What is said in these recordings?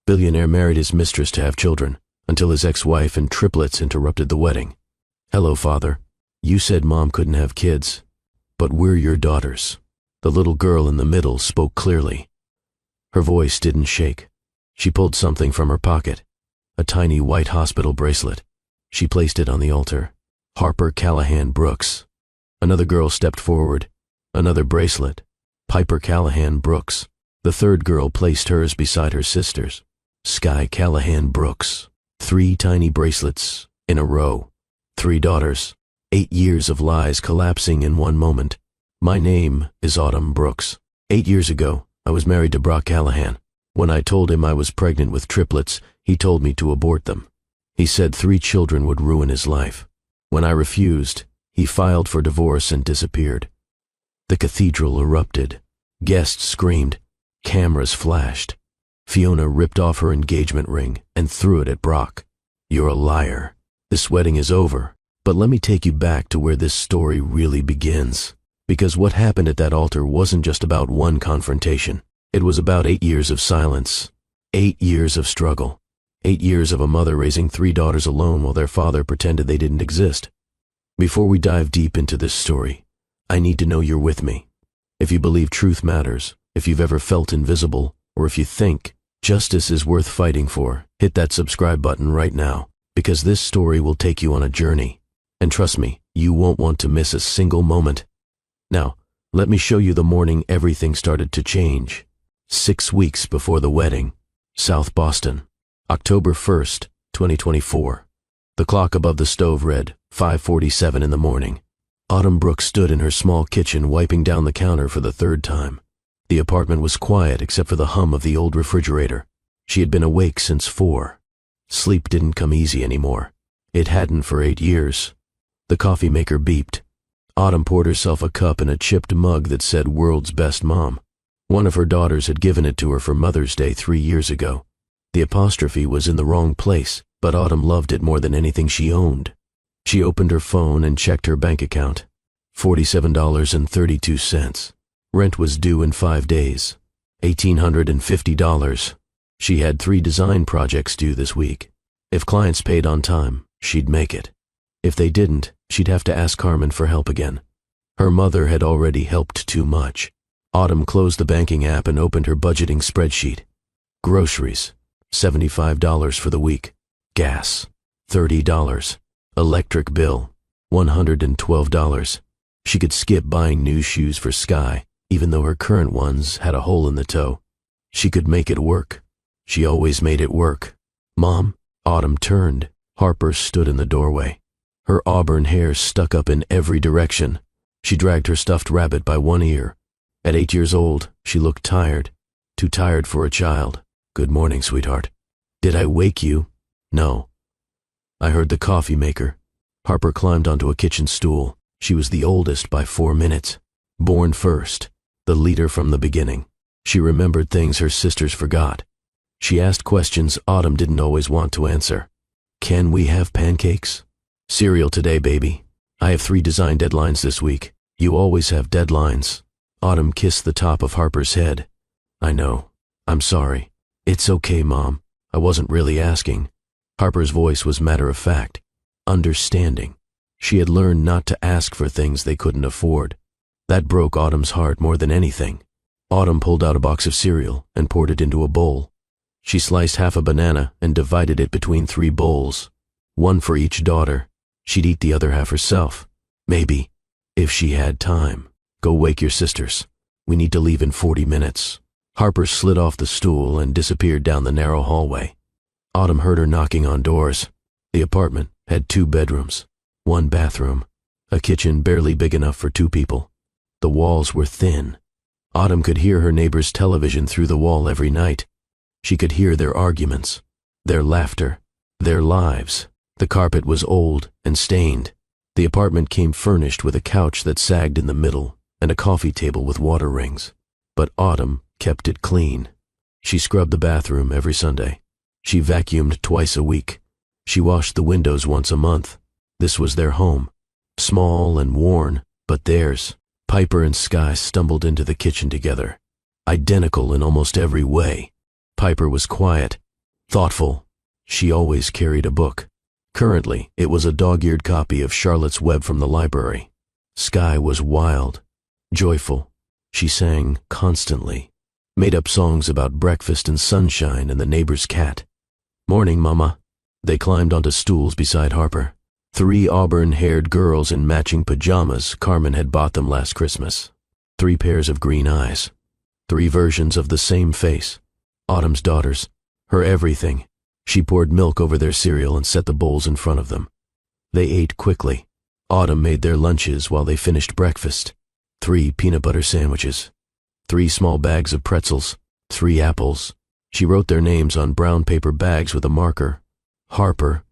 Billionaire married his mistress to have children, until his ex-wife and triplets interrupted the wedding. "Hello, Father. You said Mom couldn't have kids, but we're your daughters." The little girl in the middle spoke clearly. Her voice didn't shake. She pulled something from her pocket, a tiny white hospital bracelet. She placed it on the altar. Harper Callahan Brooks. Another girl stepped forward. Another bracelet. Piper Callahan Brooks. The third girl placed hers beside her sister's. Sky Callahan Brooks. 3 tiny bracelets in a row. 3 daughters. 8 years of lies collapsing in one moment. My name is Autumn Brooks. 8 years ago, I was married to Brock Callahan. When I told him I was pregnant with triplets, he told me to abort them. He said 3 children would ruin his life. When I refused, he filed for divorce and disappeared. The cathedral erupted. Guests screamed. Cameras flashed. Fiona ripped off her engagement ring and threw it at Brock. "You're a liar. This wedding is over. But let me take you back to where this story really begins. Because what happened at that altar wasn't just about one confrontation. It was about 8 years of silence. 8 years of struggle. 8 years of a mother raising 3 daughters alone while their father pretended they didn't exist. Before we dive deep into this story, I need to know you're with me. If you believe truth matters, if you've ever felt invisible, or if you think justice is worth fighting for, hit that subscribe button right now, because this story will take you on a journey. And trust me, you won't want to miss a single moment. Now, let me show you the morning everything started to change. 6 weeks before the wedding, South Boston, October 1st, 2024. The clock above the stove read 5:47 in the morning. Autumn Brooks stood in her small kitchen wiping down the counter for the 3rd time. The apartment was quiet except for the hum of the old refrigerator. She had been awake since 4. Sleep didn't come easy anymore. It hadn't for 8 years. The coffee maker beeped. Autumn poured herself a cup in a chipped mug that said "World's Best Mom." One of her daughters had given it to her for Mother's Day 3 years ago. The apostrophe was in the wrong place, but Autumn loved it more than anything she owned. She opened her phone and checked her bank account. $47.32. Rent was due in 5 days. $1,850. She had 3 design projects due this week. If clients paid on time, she'd make it. If they didn't, she'd have to ask Carmen for help again. Her mother had already helped too much. Autumn closed the banking app and opened her budgeting spreadsheet. Groceries, $75 for the week. Gas, $30. Electric bill, $112. She could skip buying new shoes for Sky, even though her current ones had a hole in the toe. She could make it work. She always made it work. "Mom?" Autumn turned. Harper stood in the doorway. Her auburn hair stuck up in every direction. She dragged her stuffed rabbit by one ear. At 8 years old, she looked tired. Too tired for a child. "Good morning, sweetheart." "Did I wake you?" "No." I heard the coffee maker. Harper climbed onto a kitchen stool. She was the oldest by 4 minutes. Born first. The leader from the beginning. She remembered things her sisters forgot. She asked questions Autumn didn't always want to answer. "Can we have pancakes?" "Cereal today, baby. I have 3 design deadlines this week. You always have deadlines." Autumn kissed the top of Harper's head. "I know. I'm sorry." "It's okay, Mom. I wasn't really asking." Harper's voice was matter-of-fact, understanding. She had learned not to ask for things they couldn't afford. That broke Autumn's heart more than anything. Autumn pulled out a box of cereal and poured it into a bowl. She sliced half a banana and divided it between 3 bowls. 1 for each daughter. She'd eat the other half herself. Maybe, if she had time. "Go wake your sisters. We need to leave in 40 minutes. Harper slid off the stool and disappeared down the narrow hallway. Autumn heard her knocking on doors. The apartment had 2 bedrooms, 1 bathroom, a kitchen barely big enough for 2 people. The walls were thin. Autumn could hear her neighbor's television through the wall every night. She could hear their arguments, their laughter, their lives. The carpet was old and stained. The apartment came furnished with a couch that sagged in the middle and a coffee table with water rings. But Autumn kept it clean. She scrubbed the bathroom every Sunday. She vacuumed twice a week. She washed the windows once a month. This was their home. Small and worn, but theirs. Piper and Sky stumbled into the kitchen together. Identical in almost every way. Piper was quiet, thoughtful. She always carried a book. Currently, it was a dog-eared copy of Charlotte's Web from the library. Sky was wild, joyful. She sang constantly, made up songs about breakfast and sunshine and the neighbor's cat. Morning, Mama. They climbed onto stools beside Harper. 3 auburn-haired girls in matching pajamas Carmen had bought them last Christmas. 3 pairs of green eyes. 3 versions of the same face. Autumn's daughters. Her everything. She poured milk over their cereal and set the bowls in front of them. They ate quickly. Autumn made their lunches while they finished breakfast. 3 peanut butter sandwiches. 3 small bags of pretzels. 3 apples. She wrote their names on brown paper bags with a marker. Harper,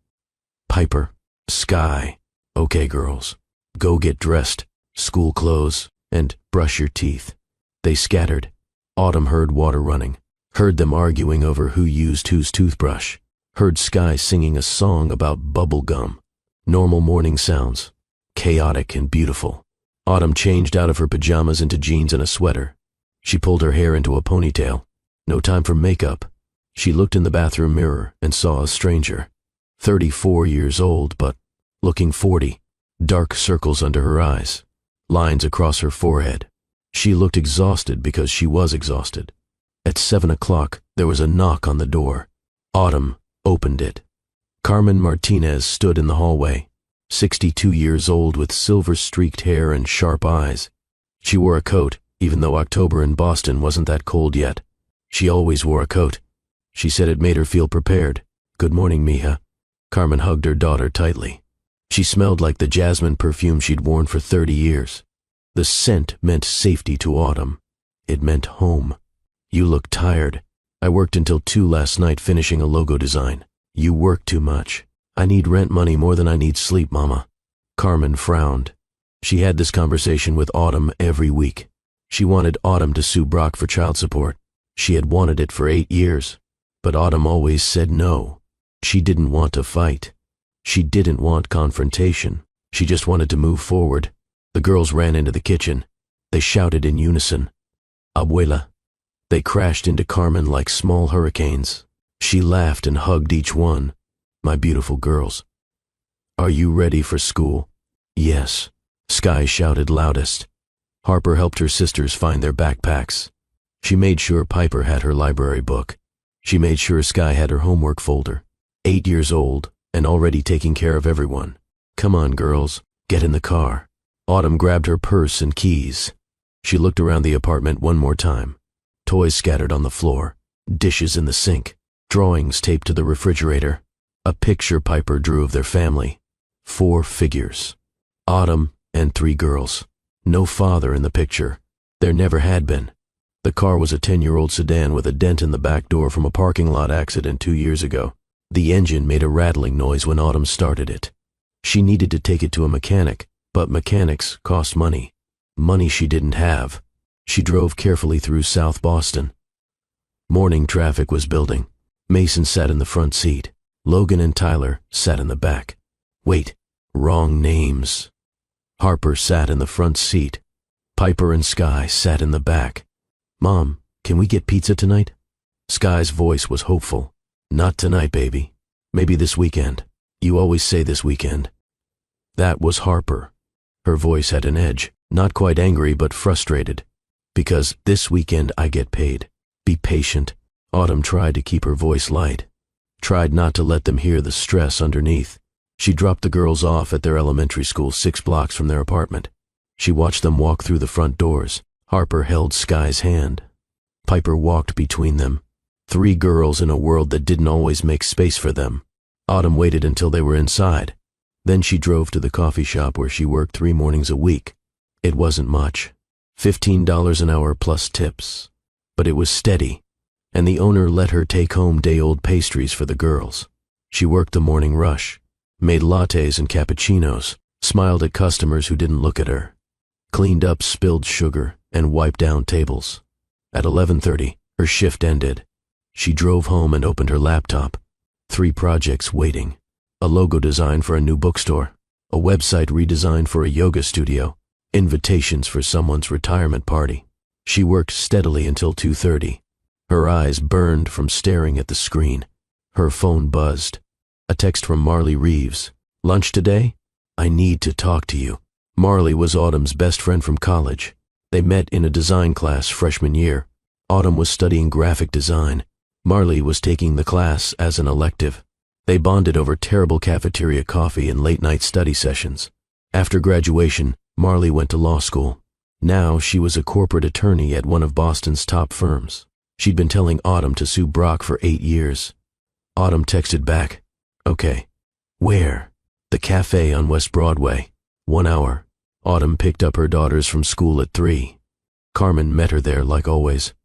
Piper, Sky. Okay, girls. Go get dressed, school clothes, and brush your teeth. They scattered. Autumn heard water running. Heard them arguing over who used whose toothbrush. Heard Sky singing a song about bubble gum. Normal morning sounds. Chaotic and beautiful. Autumn changed out of her pajamas into jeans and a sweater. She pulled her hair into a ponytail. No time for makeup. She looked in the bathroom mirror and saw a stranger. 34 years old, but looking 40. Dark circles under her eyes. Lines across her forehead. She looked exhausted because she was exhausted. At 7 o'clock, there was a knock on the door. Autumn opened it. Carmen Martinez stood in the hallway, 62 years old with silver-streaked hair and sharp eyes. She wore a coat, even though October in Boston wasn't that cold yet. She always wore a coat. She said it made her feel prepared. Good morning, mija. Carmen hugged her daughter tightly. She smelled like the jasmine perfume she'd worn for 30 years. The scent meant safety to Autumn. It meant home. You look tired. I worked until 2 last night finishing a logo design. You work too much. I need rent money more than I need sleep, Mama. Carmen frowned. She had this conversation with Autumn every week. She wanted Autumn to sue Brock for child support. She had wanted it for 8 years. But Autumn always said no. She didn't want to fight. She didn't want confrontation. She just wanted to move forward. The girls ran into the kitchen. They shouted in unison, Abuela. They crashed into Carmen like small hurricanes. She laughed and hugged each one. My beautiful girls. Are you ready for school? Yes. Sky shouted loudest. Harper helped her sisters find their backpacks. She made sure Piper had her library book. She made sure Sky had her homework folder. 8 years old and already taking care of everyone. Come on, girls, get in the car. Autumn grabbed her purse and keys. She looked around the apartment one more time. Toys scattered on the floor, dishes in the sink, drawings taped to the refrigerator, a picture Piper drew of their family. 4 figures. Autumn and 3 girls. No father in the picture. There never had been. The car was a 10-year-old sedan with a dent in the back door from a parking lot accident 2 years ago. The engine made a rattling noise when Autumn started it. She needed to take it to a mechanic, but mechanics cost money. Money she didn't have. She drove carefully through South Boston. Morning traffic was building. Mason sat in the front seat. Logan and Tyler sat in the back. Wait, wrong names. Harper sat in the front seat. Piper and Sky sat in the back. Mom, can we get pizza tonight? Sky's voice was hopeful. Not tonight, baby. Maybe this weekend. You always say this weekend. That was Harper. Her voice had an edge, not quite angry but frustrated. Because this weekend I get paid. Be patient. Autumn tried to keep her voice light. Tried not to let them hear the stress underneath. She dropped the girls off at their elementary school 6 blocks from their apartment. She watched them walk through the front doors. Harper held Sky's hand. Piper walked between them. 3 girls in a world that didn't always make space for them. Autumn waited until they were inside. Then she drove to the coffee shop where she worked 3 mornings a week. It wasn't much. $15 an hour plus tips. But it was steady, and the owner let her take home day-old pastries for the girls. She worked the morning rush, made lattes and cappuccinos, smiled at customers who didn't look at her, cleaned up spilled sugar, and wiped down tables. At 11:30, her shift ended. She drove home and opened her laptop. 3 projects waiting. A logo design for a new bookstore, a website redesign for a yoga studio, invitations for someone's retirement party. She worked steadily until 2:30. Her eyes burned from staring at the screen. Her phone buzzed. A text from Marley Reeves. "Lunch today? I need to talk to you." Marley was Autumn's best friend from college. They met in a design class freshman year. Autumn was studying graphic design. Marley was taking the class as an elective. They bonded over terrible cafeteria coffee and late-night study sessions. After graduation, Marley went to law school. Now she was a corporate attorney at one of Boston's top firms. She'd been telling Autumn to sue Brock for 8 years. Autumn texted back, "Okay. Where?" "The cafe on West Broadway. 1 hour." Autumn picked up her daughters from school at 3. Carmen met her there like always.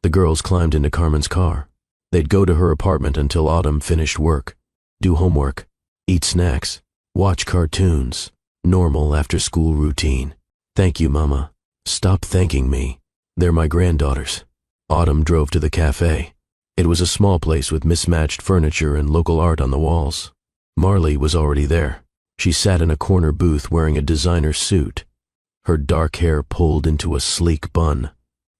The girls climbed into Carmen's car. They'd go to her apartment until Autumn finished work. Do homework, eat snacks, watch cartoons. Normal after-school routine. "Thank you, Mama." "Stop thanking me. They're my granddaughters." Autumn drove to the cafe. It was a small place with mismatched furniture and local art on the walls. Marley was already there. She sat in a corner booth wearing a designer suit. Her dark hair pulled into a sleek bun.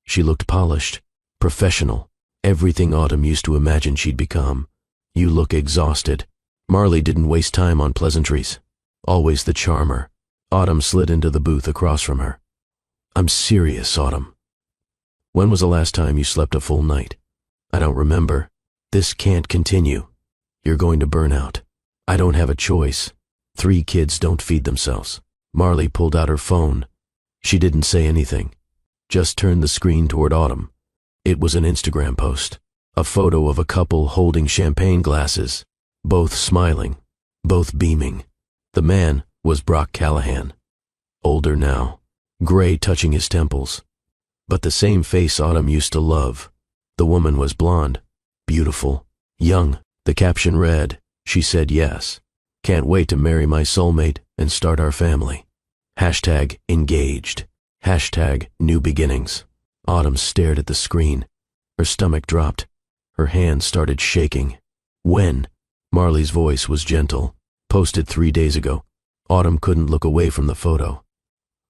She looked polished, professional, everything Autumn used to imagine she'd become. "You look exhausted." Marley didn't waste time on pleasantries. Always the charmer. Autumn slid into the booth across from her. "I'm serious, Autumn. When was the last time you slept a full night?" "I don't remember." "This can't continue. You're going to burn out." "I don't have a choice. 3 kids don't feed themselves." Marley pulled out her phone. She didn't say anything, just turned the screen toward Autumn. It was an Instagram post, a photo of a couple holding champagne glasses, both smiling, both beaming. The man was Brock Callahan. Older now, gray touching his temples, but the same face Autumn used to love. The woman was blonde, beautiful, young. The caption read, "She said yes. Can't wait to marry my soulmate and start our family. #engaged. #new beginnings." Autumn stared at the screen. Her stomach dropped. Her hands started shaking. "When?" Marley's voice was gentle. "Posted 3 days ago." Autumn couldn't look away from the photo.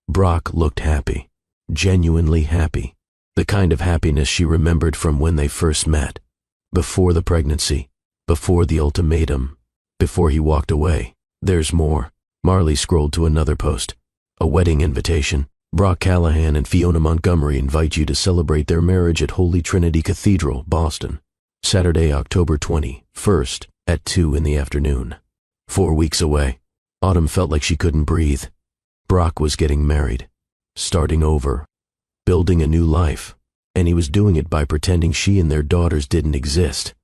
Brock looked happy, genuinely happy. The kind of happiness she remembered from when they first met. Before the pregnancy, before the ultimatum, before he walked away. "There's more." Marley scrolled to another post. A wedding invitation. "Brock Callahan and Fiona Montgomery invite you to celebrate their marriage at Holy Trinity Cathedral, Boston. Saturday, October 21st at 2 in the afternoon." 4 weeks away. Autumn felt like she couldn't breathe. Brock was getting married, starting over, building a new life, and he was doing it by pretending she and their daughters didn't exist.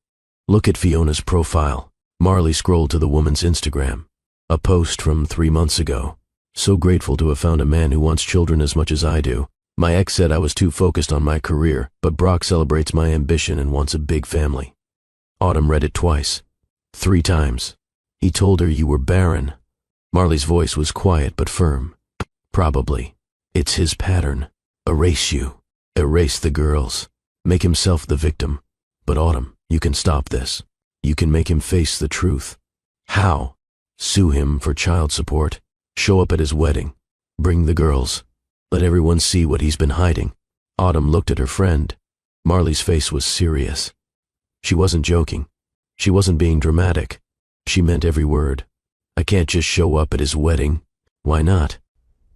Look at Fiona's profile. Marley scrolled to the woman's Instagram. A post from 3 months ago. "So grateful to have found a man who wants children as much as I do. My ex said I was too focused on my career, but Brock celebrates my ambition and wants a big family." Autumn read it twice. 3 times. "He told her you were barren." Marley's voice was quiet but firm. "Probably. It's his pattern. Erase you. Erase the girls. Make himself the victim. But Autumn, you can stop this. You can make him face the truth." "How?" "Sue him for child support. Show up at his wedding. Bring the girls. Let everyone see what he's been hiding." Autumn looked at her friend. Marley's face was serious. She wasn't joking. She wasn't being dramatic. She meant every word. "I can't just show up at his wedding." "Why not?"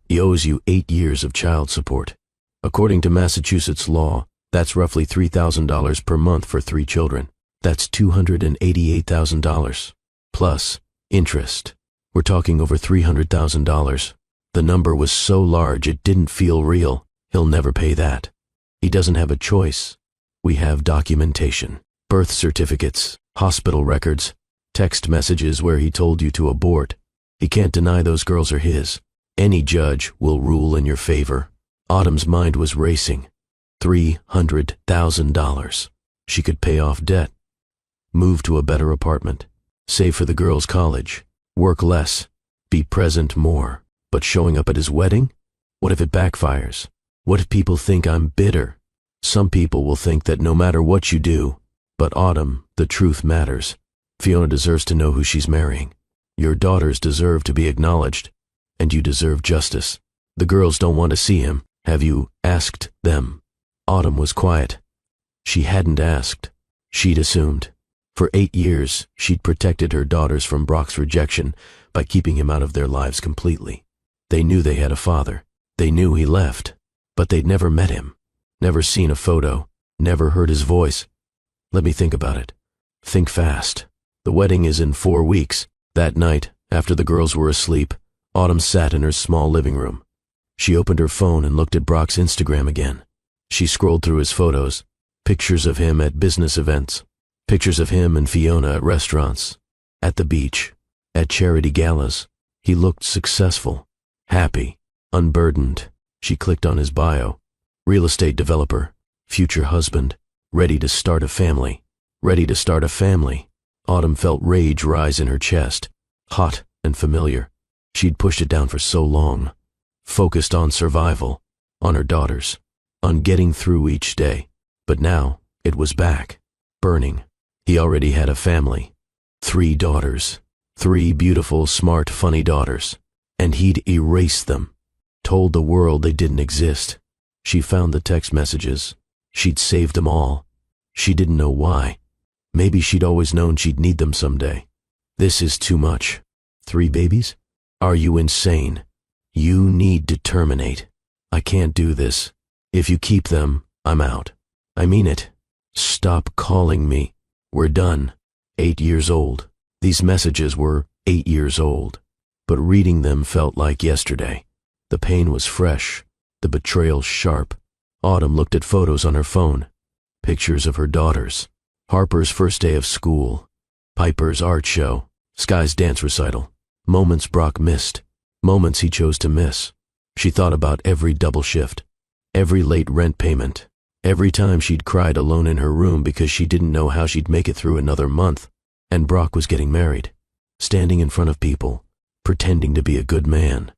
"He owes you 8 years of child support. According to Massachusetts law, that's roughly $3,000 per month for 3 children. That's $288,000. Plus interest. We're talking over $300,000. The number was so large it didn't feel real. He'll never pay that. He doesn't have a choice. We have documentation. Birth certificates, hospital records, text messages where he told you to abort. He can't deny those girls are his. Any judge will rule in your favor." Autumn's mind was racing. $300,000. She could pay off debt, move to a better apartment, save for the girls' college, work less, be present more. But showing up at his wedding? What if it backfires? What if people think I'm bitter? Some people will think that no matter what you do. But Autumn, the truth matters. Fiona deserves to know who she's marrying. Your daughters deserve to be acknowledged. And you deserve justice. The girls don't want to see him. Have you asked them? Autumn was quiet. She hadn't asked. She'd assumed. For 8 years, she'd protected her daughters from Brock's rejection by keeping him out of their lives completely. They knew they had a father. They knew he left, but they'd never met him, never seen a photo, never heard his voice. Let me think about it. Think fast. The wedding is in 4 weeks. That night, after the girls were asleep, Autumn sat in her small living room. She opened her phone and looked at Brock's Instagram again. She scrolled through his photos, pictures of him at business events, pictures of him and Fiona at restaurants, at the beach, at charity galas. He looked successful, happy, unburdened. She clicked on his bio. Real estate developer, future husband, ready to start a family. Ready to start a family. Autumn felt rage rise in her chest, hot and familiar. She'd pushed it down for so long, focused on survival, on her daughters, on getting through each day. But now, it was back, burning. He already had a family. 3 daughters. 3 beautiful, smart, funny daughters. And he'd erased them, told the world they didn't exist. She found the text messages. She'd saved them all. She didn't know why. Maybe she'd always known she'd need them someday. This is too much. 3 babies? Are you insane? You need to terminate. I can't do this. If you keep them, I'm out. I mean it. Stop calling me. We're done. 8 years old. These messages were 8 years old. But reading them felt like yesterday. The pain was fresh. The betrayal sharp. Autumn looked at photos on her phone. Pictures of her daughters. Harper's first day of school. Piper's art show. Sky's dance recital. Moments Brock missed. Moments he chose to miss. She thought about every double shift. Every late rent payment. Every time she'd cried alone in her room because she didn't know how she'd make it through another month. And Brock was getting married. Standing in front of people. Pretending to be a good man.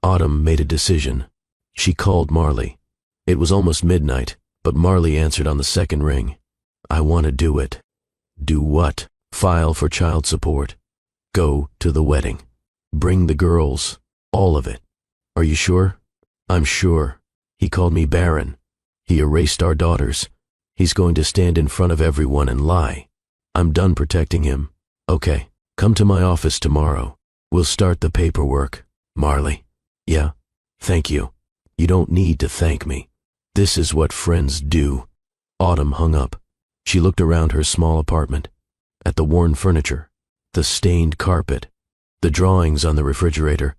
Autumn made a decision. She called Marley. It was almost midnight, but Marley answered on the second ring. I want to do it. Do what? File for child support. Go to the wedding. Bring the girls. All of it. Are you sure? I'm sure. He called me barren. He erased our daughters. He's going to stand in front of everyone and lie. I'm done protecting him. Okay, come to my office tomorrow. We'll start the paperwork. Marley. Yeah? Thank you. You don't need to thank me. This is what friends do. Autumn hung up. She looked around her small apartment, at the worn furniture, the stained carpet, the drawings on the refrigerator.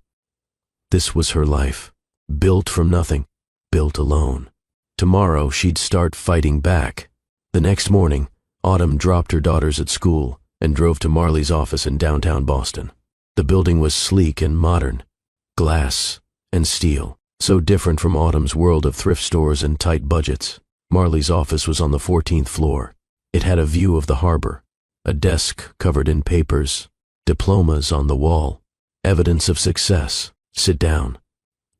This was her life, built from nothing, built alone. Tomorrow she'd start fighting back. The next morning, Autumn dropped her daughters at school and drove to Marley's office in downtown Boston. The building was sleek and modern, glass and steel, so different from Autumn's world of thrift stores and tight budgets. Marley's office was on the 14th floor. It had a view of the harbor, a desk covered in papers, diplomas on the wall, evidence of success. Sit down.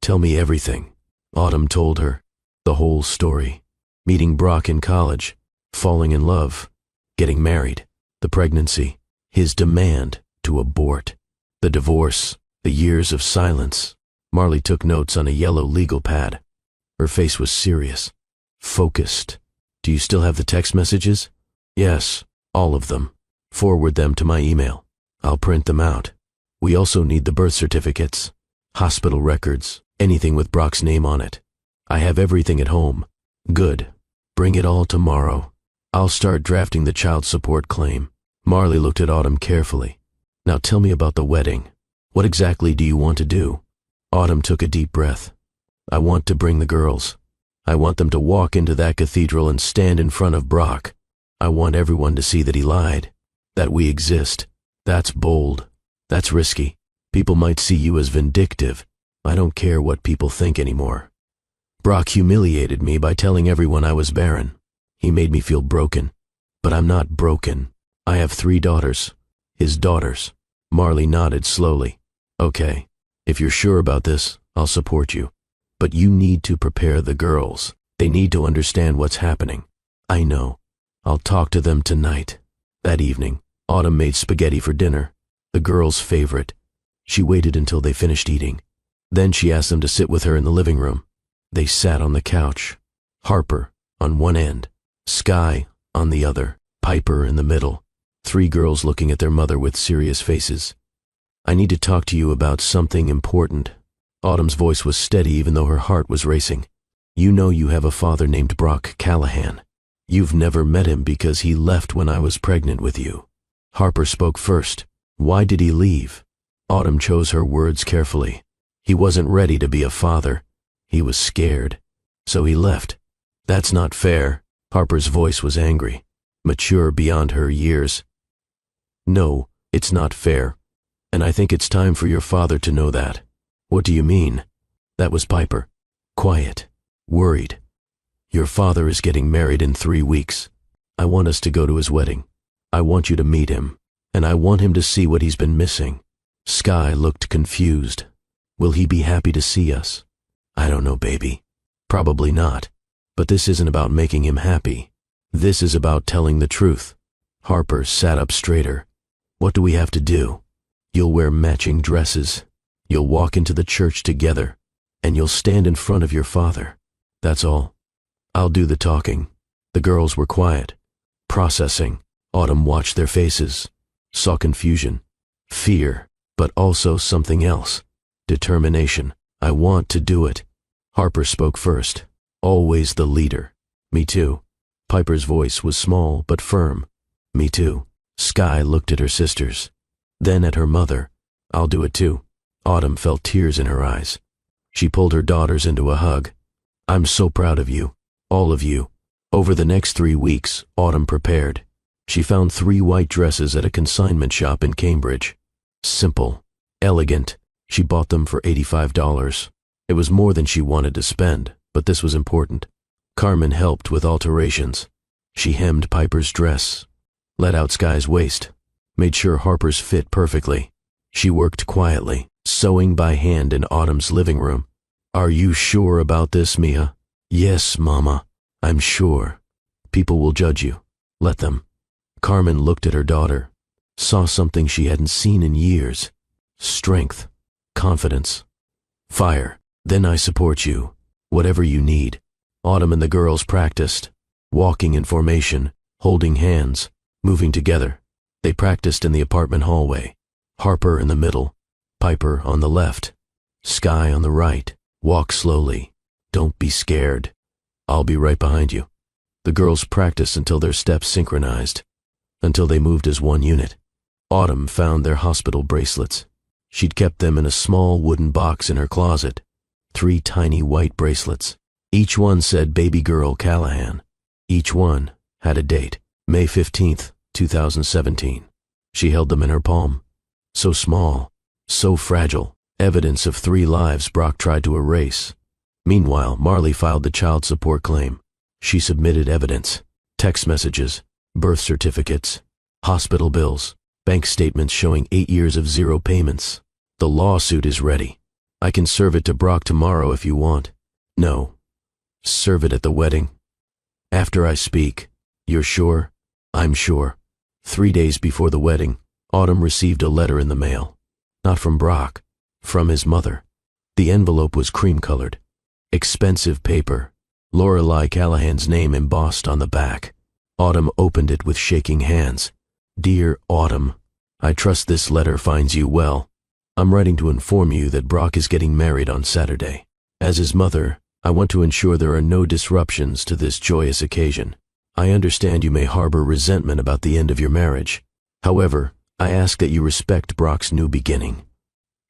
Tell me everything. Autumn told her. The whole story. Meeting Brock in college, falling in love, getting married, the pregnancy, his demand to abort, the divorce, the years of silence. Marley took notes on a yellow legal pad. Her face was serious, focused. Do you still have the text messages? Yes, all of them. Forward them to my email. I'll print them out. We also need the birth certificates, hospital records, anything with Brock's name on it. I have everything at home. Good. Bring it all tomorrow. I'll start drafting the child support claim. Marley looked at Autumn carefully. Now tell me about the wedding. What exactly do you want to do? Autumn took a deep breath. I want to bring the girls. I want them to walk into that cathedral and stand in front of Brock. I want everyone to see that he lied, that we exist. That's bold. That's risky. People might see you as vindictive. I don't care what people think anymore. Brock humiliated me by telling everyone I was barren. He made me feel broken. But I'm not broken. I have 3 daughters. His daughters. Marley nodded slowly. Okay, if you're sure about this, I'll support you. But you need to prepare the girls. They need to understand what's happening. I know. I'll talk to them tonight. That evening, Autumn made spaghetti for dinner, the girls' favorite. She waited until they finished eating. Then she asked them to sit with her in the living room. They sat on the couch. Harper on one end, Sky on the other, Piper in the middle. Three girls looking at their mother with serious faces. I need to talk to you about something important. Autumn's voice was steady even though her heart was racing. You know you have a father named Brock Callahan. You've never met him because he left when I was pregnant with you. Harper spoke first. Why did he leave? Autumn chose her words carefully. He wasn't ready to be a father. He was scared. So he left. That's not fair. Harper's voice was angry, mature beyond her years. No, it's not fair. And I think it's time for your father to know that. What do you mean? That was Piper. Quiet. Worried. Your father is getting married in 3 weeks. I want us to go to his wedding. I want you to meet him, and I want him to see what he's been missing. Sky looked confused. Will he be happy to see us? I don't know, baby. Probably not. But this isn't about making him happy. This is about telling the truth. Harper sat up straighter. What do we have to do? You'll wear matching dresses. You'll walk into the church together, and you'll stand in front of your father. That's all. I'll do the talking. The girls were quiet, processing. Autumn watched their faces, saw confusion, fear, but also something else. Determination. I want to do it. Harper spoke first, always the leader. Me too. Piper's voice was small but firm. Me too. Sky looked at her sisters, then at her mother. I'll do it too. Autumn felt tears in her eyes. She pulled her daughters into a hug. I'm so proud of you, all of you. Over the next 3 weeks, Autumn prepared. She found 3 white dresses at a consignment shop in Cambridge. Simple, elegant. She bought them for $85. It was more than she wanted to spend, but this was important. Carmen helped with alterations. She hemmed Piper's dress, let out Sky's waist, made sure Harper's fit perfectly. She worked quietly, sewing by hand in Autumn's living room. Are you sure about this, Mia? Yes, Mama. I'm sure. People will judge you. Let them. Carmen looked at her daughter, saw something she hadn't seen in years. Strength, confidence, fire. Then I support you, whatever you need. Autumn and the girls practiced, walking in formation, holding hands, moving together. They practiced in the apartment hallway. Harper in the middle, Piper on the left, Sky on the right. Walk slowly. Don't be scared. I'll be right behind you. The girls practiced until their steps synchronized, until they moved as one unit. Autumn found their hospital bracelets. She'd kept them in a small wooden box in her closet. 3 tiny white bracelets. Each one said Baby Girl Callahan. Each one had a date, May 15th, 2017. She held them in her palm. So small, so fragile, evidence of 3 lives Brock tried to erase. Meanwhile, Marley filed the child support claim. She submitted evidence, text messages, birth certificates, hospital bills, bank statements showing 8 years of 0 payments. The lawsuit is ready. I can serve it to Brock tomorrow if you want. No. Serve it at the wedding. After I speak. You're sure? I'm sure. 3 days before the wedding, Autumn received a letter in the mail. Not from Brock, from his mother. The envelope was cream-colored. Expensive paper. Lorelei Callahan's name embossed on the back. Autumn opened it with shaking hands. Dear Autumn, I trust this letter finds you well. I'm writing to inform you that Brock is getting married on Saturday. As his mother, I want to ensure there are no disruptions to this joyous occasion. I understand you may harbor resentment about the end of your marriage. However, I ask that you respect Brock's new beginning.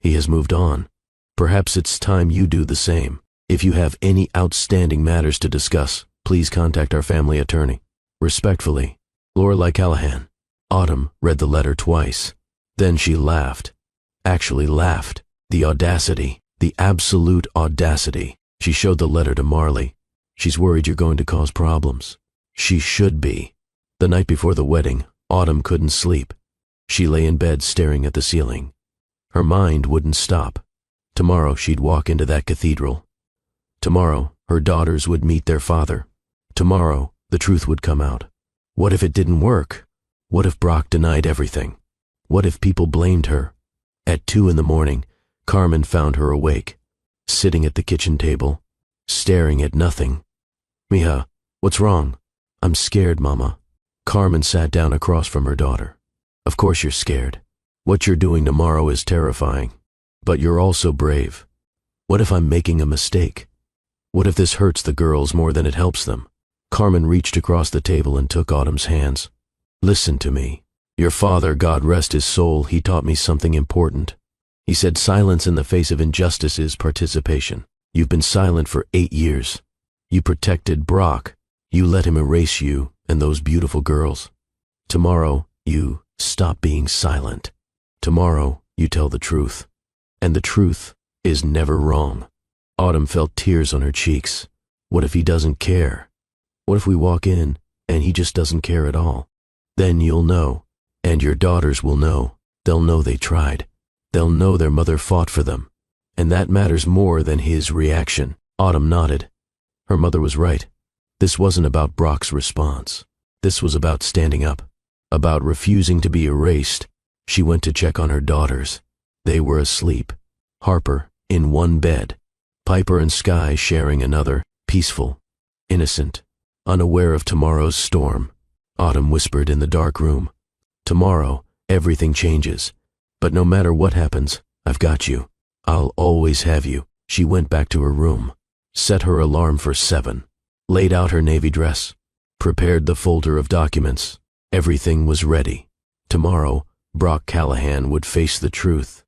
He has moved on. Perhaps it's time you do the same. If you have any outstanding matters to discuss, please contact our family attorney. Respectfully, Lorelei Callahan. Autumn read the letter twice. Then she laughed. Actually laughed. The audacity, the absolute audacity. She showed the letter to Marley. She's worried you're going to cause problems. She should be. The night before the wedding, Autumn couldn't sleep. She lay in bed staring at the ceiling. Her mind wouldn't stop. Tomorrow she'd walk into that cathedral. Tomorrow, her daughters would meet their father. Tomorrow, the truth would come out. What if it didn't work? What if Brock denied everything? What if people blamed her? At 2 a.m, Carmen found her awake, sitting at the kitchen table, staring at nothing. Mija, what's wrong? I'm scared, Mama. Carmen sat down across from her daughter. Of course you're scared. What you're doing tomorrow is terrifying. But you're also brave. What if I'm making a mistake? What if this hurts the girls more than it helps them? Carmen reached across the table and took Autumn's hands. Listen to me. Your father, God rest his soul, he taught me something important. He said silence in the face of injustice is participation. You've been silent for 8 years. You protected Brock. You let him erase you and those beautiful girls. Tomorrow, you stop being silent. Tomorrow, you tell the truth. And the truth is never wrong. Autumn felt tears on her cheeks. What if he doesn't care? What if we walk in and he just doesn't care at all? Then you'll know, and your daughters will know. They'll know they tried. They'll know their mother fought for them. And that matters more than his reaction. Autumn nodded. Her mother was right. This wasn't about Brock's response. This was about standing up, about refusing to be erased. She went to check on her daughters. They were asleep. Harper in one bed. Piper and Sky sharing another, peaceful, innocent, unaware of tomorrow's storm. Autumn whispered in the dark room. Tomorrow, everything changes. But no matter what happens, I've got you. I'll always have you. She went back to her room, set her alarm for 7, laid out her navy dress, prepared the folder of documents. Everything was ready. Tomorrow, Brock Callahan would face the truth.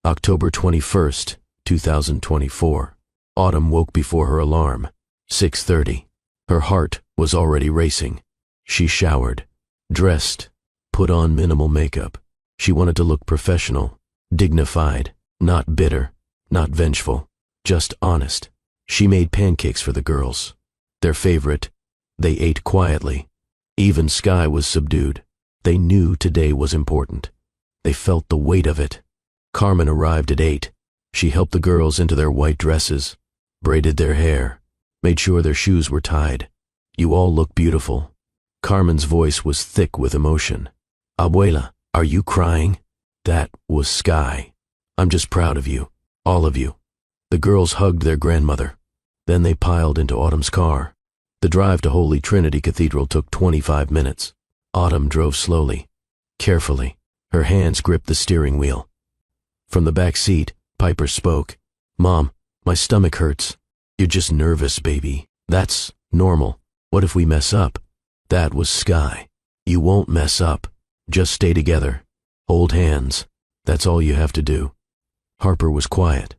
October 21st, 2024. Autumn woke before her alarm. 6:30. Her heart was already racing. She showered, dressed, put on minimal makeup. She wanted to look professional, dignified, not bitter, not vengeful, just honest. She made pancakes for the girls. Their favorite. They ate quietly. Even Sky was subdued. They knew today was important. They felt the weight of it. Carmen arrived at 8. She helped the girls into their white dresses, braided their hair, made sure their shoes were tied. You all look beautiful. Carmen's voice was thick with emotion. Abuela, are you crying? That was Sky. I'm just proud of you, all of you. The girls hugged their grandmother. Then they piled into Autumn's car. The drive to Holy Trinity Cathedral took 25 minutes. Autumn drove slowly, carefully. Her hands gripped the steering wheel. From the back seat, Piper spoke. Mom, my stomach hurts. You're just nervous, baby. That's normal. What if we mess up? That was Sky. You won't mess up. Just stay together. Hold hands. That's all you have to do. Harper was quiet,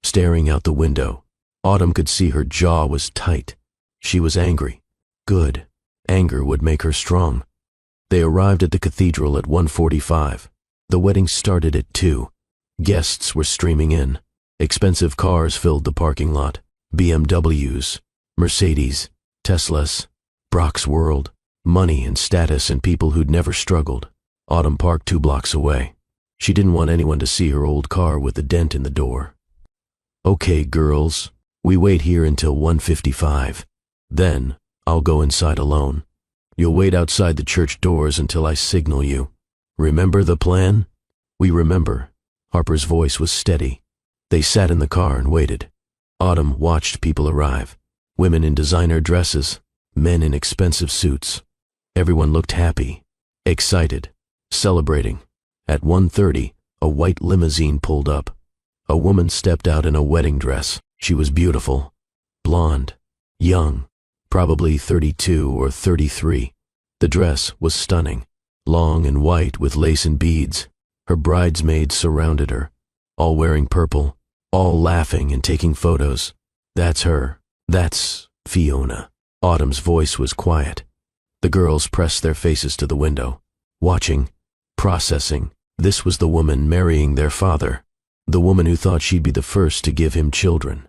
staring out the window. Autumn could see her jaw was tight. She was angry. Good. Anger would make her strong. They arrived at the cathedral at 1:45. The wedding started at 2. Guests were streaming in. Expensive cars filled the parking lot. BMWs, Mercedes, Teslas, Brock's world, money and status and people who'd never struggled. Autumn parked 2 blocks away. She didn't want anyone to see her old car with the dent in the door. Okay, girls, we wait here until 1:55. Then, I'll go inside alone. You'll wait outside the church doors until I signal you. Remember the plan? We remember. Harper's voice was steady. They sat in the car and waited. Autumn watched people arrive. Women in designer dresses, men in expensive suits. Everyone looked happy, excited, celebrating. At 1:30, a white limousine pulled up. A woman stepped out in a wedding dress. She was beautiful, blonde, young, probably 32 or 33. The dress was stunning, long and white with lace and beads. Her bridesmaids surrounded her, all wearing purple, all laughing and taking photos. That's her. That's Fiona. Autumn's voice was quiet. The girls pressed their faces to the window, watching, processing. This was the woman marrying their father, the woman who thought she'd be the first to give him children.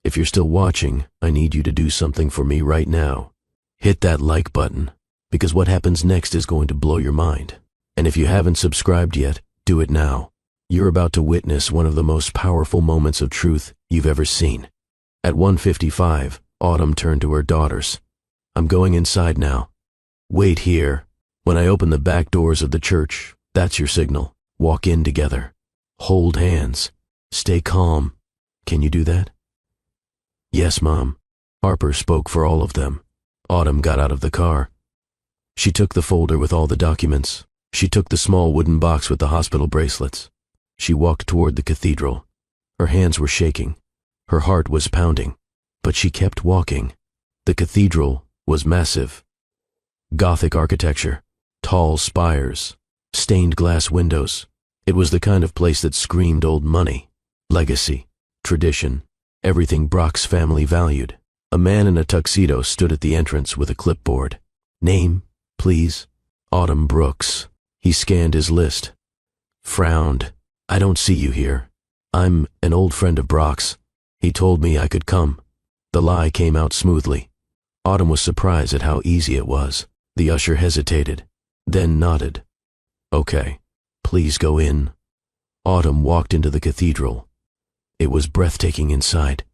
If you're still watching, I need you to do something for me right now. Hit that like button, because what happens next is going to blow your mind. And if you haven't subscribed yet, do it now. You're about to witness one of the most powerful moments of truth you've ever seen. At 1:55, Autumn turned to her daughters. I'm going inside now. Wait here. When I open the back doors of the church, that's your signal. Walk in together. Hold hands. Stay calm. Can you do that? Yes, Mom. Harper spoke for all of them. Autumn got out of the car. She took the folder with all the documents. She took the small wooden box with the hospital bracelets. She walked toward the cathedral. Her hands were shaking. Her heart was pounding. But she kept walking. The cathedral was massive. Gothic architecture, tall spires, stained glass windows. It was the kind of place that screamed old money, legacy, tradition, everything Brock's family valued. A man in a tuxedo stood at the entrance with a clipboard. Name, please. Autumn Brooks. He scanned his list. Frowned. I don't see you here. I'm an old friend of Brock's. He told me I could come. The lie came out smoothly. Autumn was surprised at how easy it was. The usher hesitated, then nodded. Okay, please go in. Autumn walked into the cathedral. It was breathtaking inside.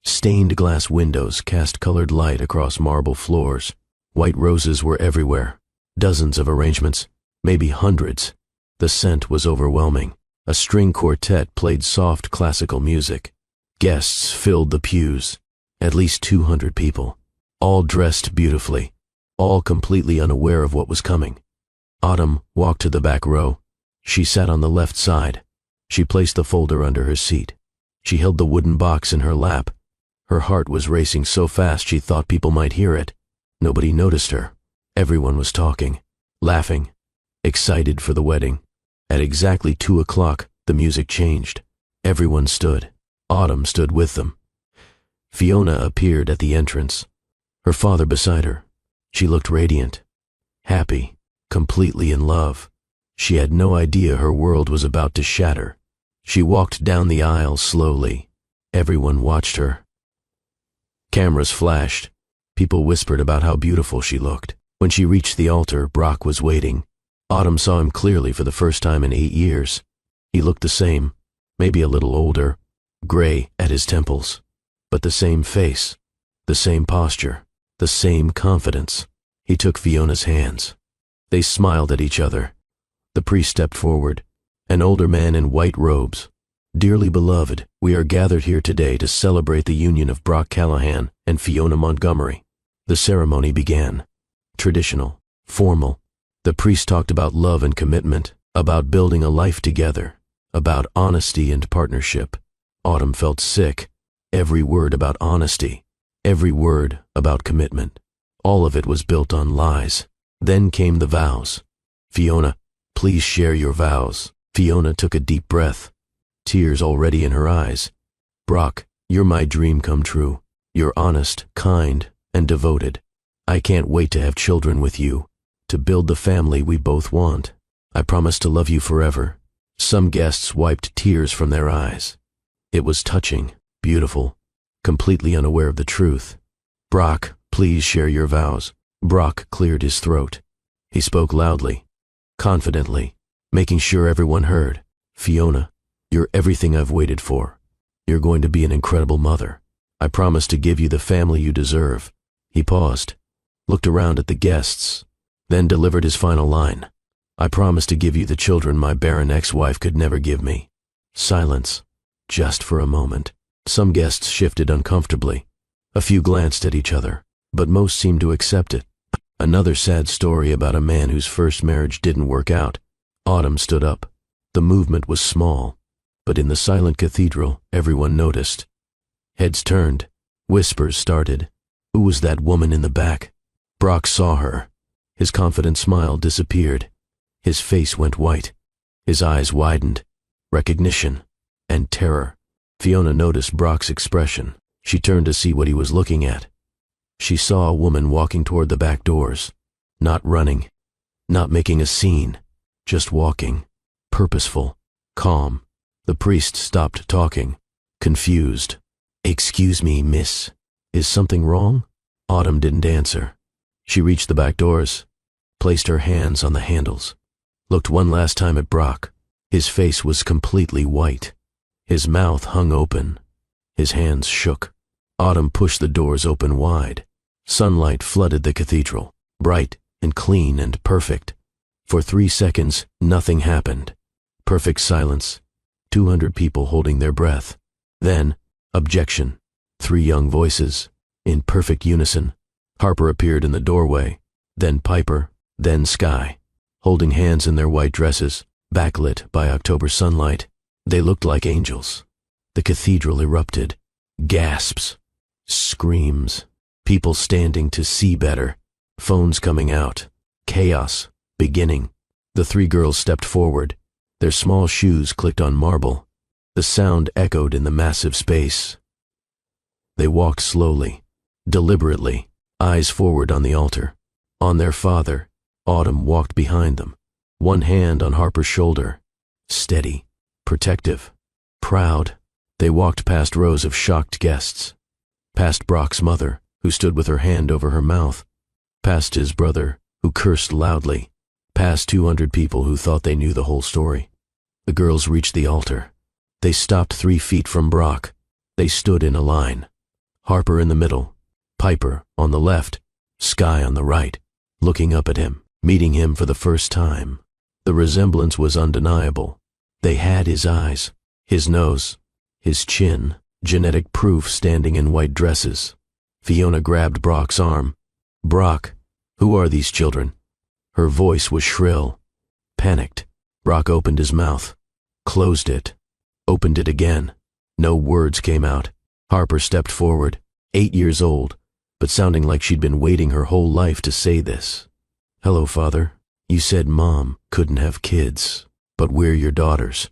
Stained glass windows cast colored light across marble floors. White roses were everywhere. Dozens of arrangements, maybe hundreds. The scent was overwhelming. A string quartet played soft classical music. Guests filled the pews. At least 200 people. All dressed beautifully. All completely unaware of what was coming. Autumn walked to the back row. She sat on the left side. She placed the folder under her seat. She held the wooden box in her lap. Her heart was racing so fast she thought people might hear it. Nobody noticed her. Everyone was talking, laughing, excited for the wedding. At exactly 2 o'clock, the music changed. Everyone stood. Autumn stood with them. Fiona appeared at the entrance, her father beside her. She looked radiant, happy, completely in love. She had no idea her world was about to shatter. She walked down the aisle slowly. Everyone watched her. Cameras flashed. People whispered about how beautiful she looked. When she reached the altar, Brock was waiting. Autumn saw him clearly for the first time in 8 years. He looked the same, maybe a little older, gray at his temples, but the same face, the same posture, the same confidence. He took Fiona's hands. They smiled at each other. The priest stepped forward, an older man in white robes. Dearly beloved, we are gathered here today to celebrate the union of Brock Callahan and Fiona Montgomery. The ceremony began. Traditional, formal. The priest talked about love and commitment, about building a life together, about honesty and partnership. Autumn felt sick. Every word about honesty, every word about commitment. All of it was built on lies. Then came the vows. Fiona, please share your vows. Fiona took a deep breath, tears already in her eyes. Brock, you're my dream come true. You're honest, kind, and devoted. I can't wait to have children with you, to build the family we both want. I promise to love you forever. Some guests wiped tears from their eyes. It was touching, beautiful, completely unaware of the truth. Brock, please share your vows. Brock cleared his throat. He spoke loudly, confidently, making sure everyone heard. Fiona, you're everything I've waited for. You're going to be an incredible mother. I promise to give you the family you deserve. He paused, looked around at the guests, then delivered his final line. I promise to give you the children my barren ex-wife could never give me. Silence, just for a moment. Some guests shifted uncomfortably. A few glanced at each other, but most seemed to accept it. Another sad story about a man whose first marriage didn't work out. Autumn stood up. The movement was small, but in the silent cathedral, everyone noticed. Heads turned. Whispers started. Who was that woman in the back? Brock saw her. His confident smile disappeared. His face went white. His eyes widened. Recognition and terror. Fiona noticed Brock's expression. She turned to see what he was looking at. She saw a woman walking toward the back doors. Not running. Not making a scene. Just walking. Purposeful. Calm. The priest stopped talking. Confused. Excuse me, miss. Is something wrong? Autumn didn't answer. She reached the back doors, placed her hands on the handles, looked one last time at Brock. His face was completely white. His mouth hung open. His hands shook. Autumn pushed the doors open wide. Sunlight flooded the cathedral, bright and clean and perfect. For 3 seconds, nothing happened. Perfect silence. 200 people holding their breath. Then, objection. 3 young voices, in perfect unison. Harper appeared in the doorway, then Piper, then Sky. holding hands in their white dresses, backlit by October sunlight. They looked like angels. The cathedral erupted. Gasps. Screams. People standing to see better. Phones coming out. Chaos. Beginning. The three girls stepped forward. Their small shoes clicked on marble. The sound echoed in the massive space. They walked slowly, deliberately, eyes forward on the altar. On their father, Autumn walked behind them, one hand on Harper's shoulder. Steady, protective, proud. They walked past rows of shocked guests. Past Brock's mother, who stood with her hand over her mouth. Past his brother, who cursed loudly. Past 200 people who thought they knew the whole story. The girls reached the altar. They stopped 3 feet from Brock. They stood in a line. Harper in the middle, Piper on the left, Sky on the right, looking up at him, meeting him for the first time. The resemblance was undeniable. They had his eyes, his nose, his chin, genetic proof standing in white dresses. Fiona grabbed Brock's arm. "Brock, who are these children?" Her voice was shrill. Panicked, Brock opened his mouth, closed it, opened it again. No words came out. Harper stepped forward, 8 years old, but sounding like she'd been waiting her whole life to say this. "Hello, Father. You said Mom couldn't have kids, but we're your daughters."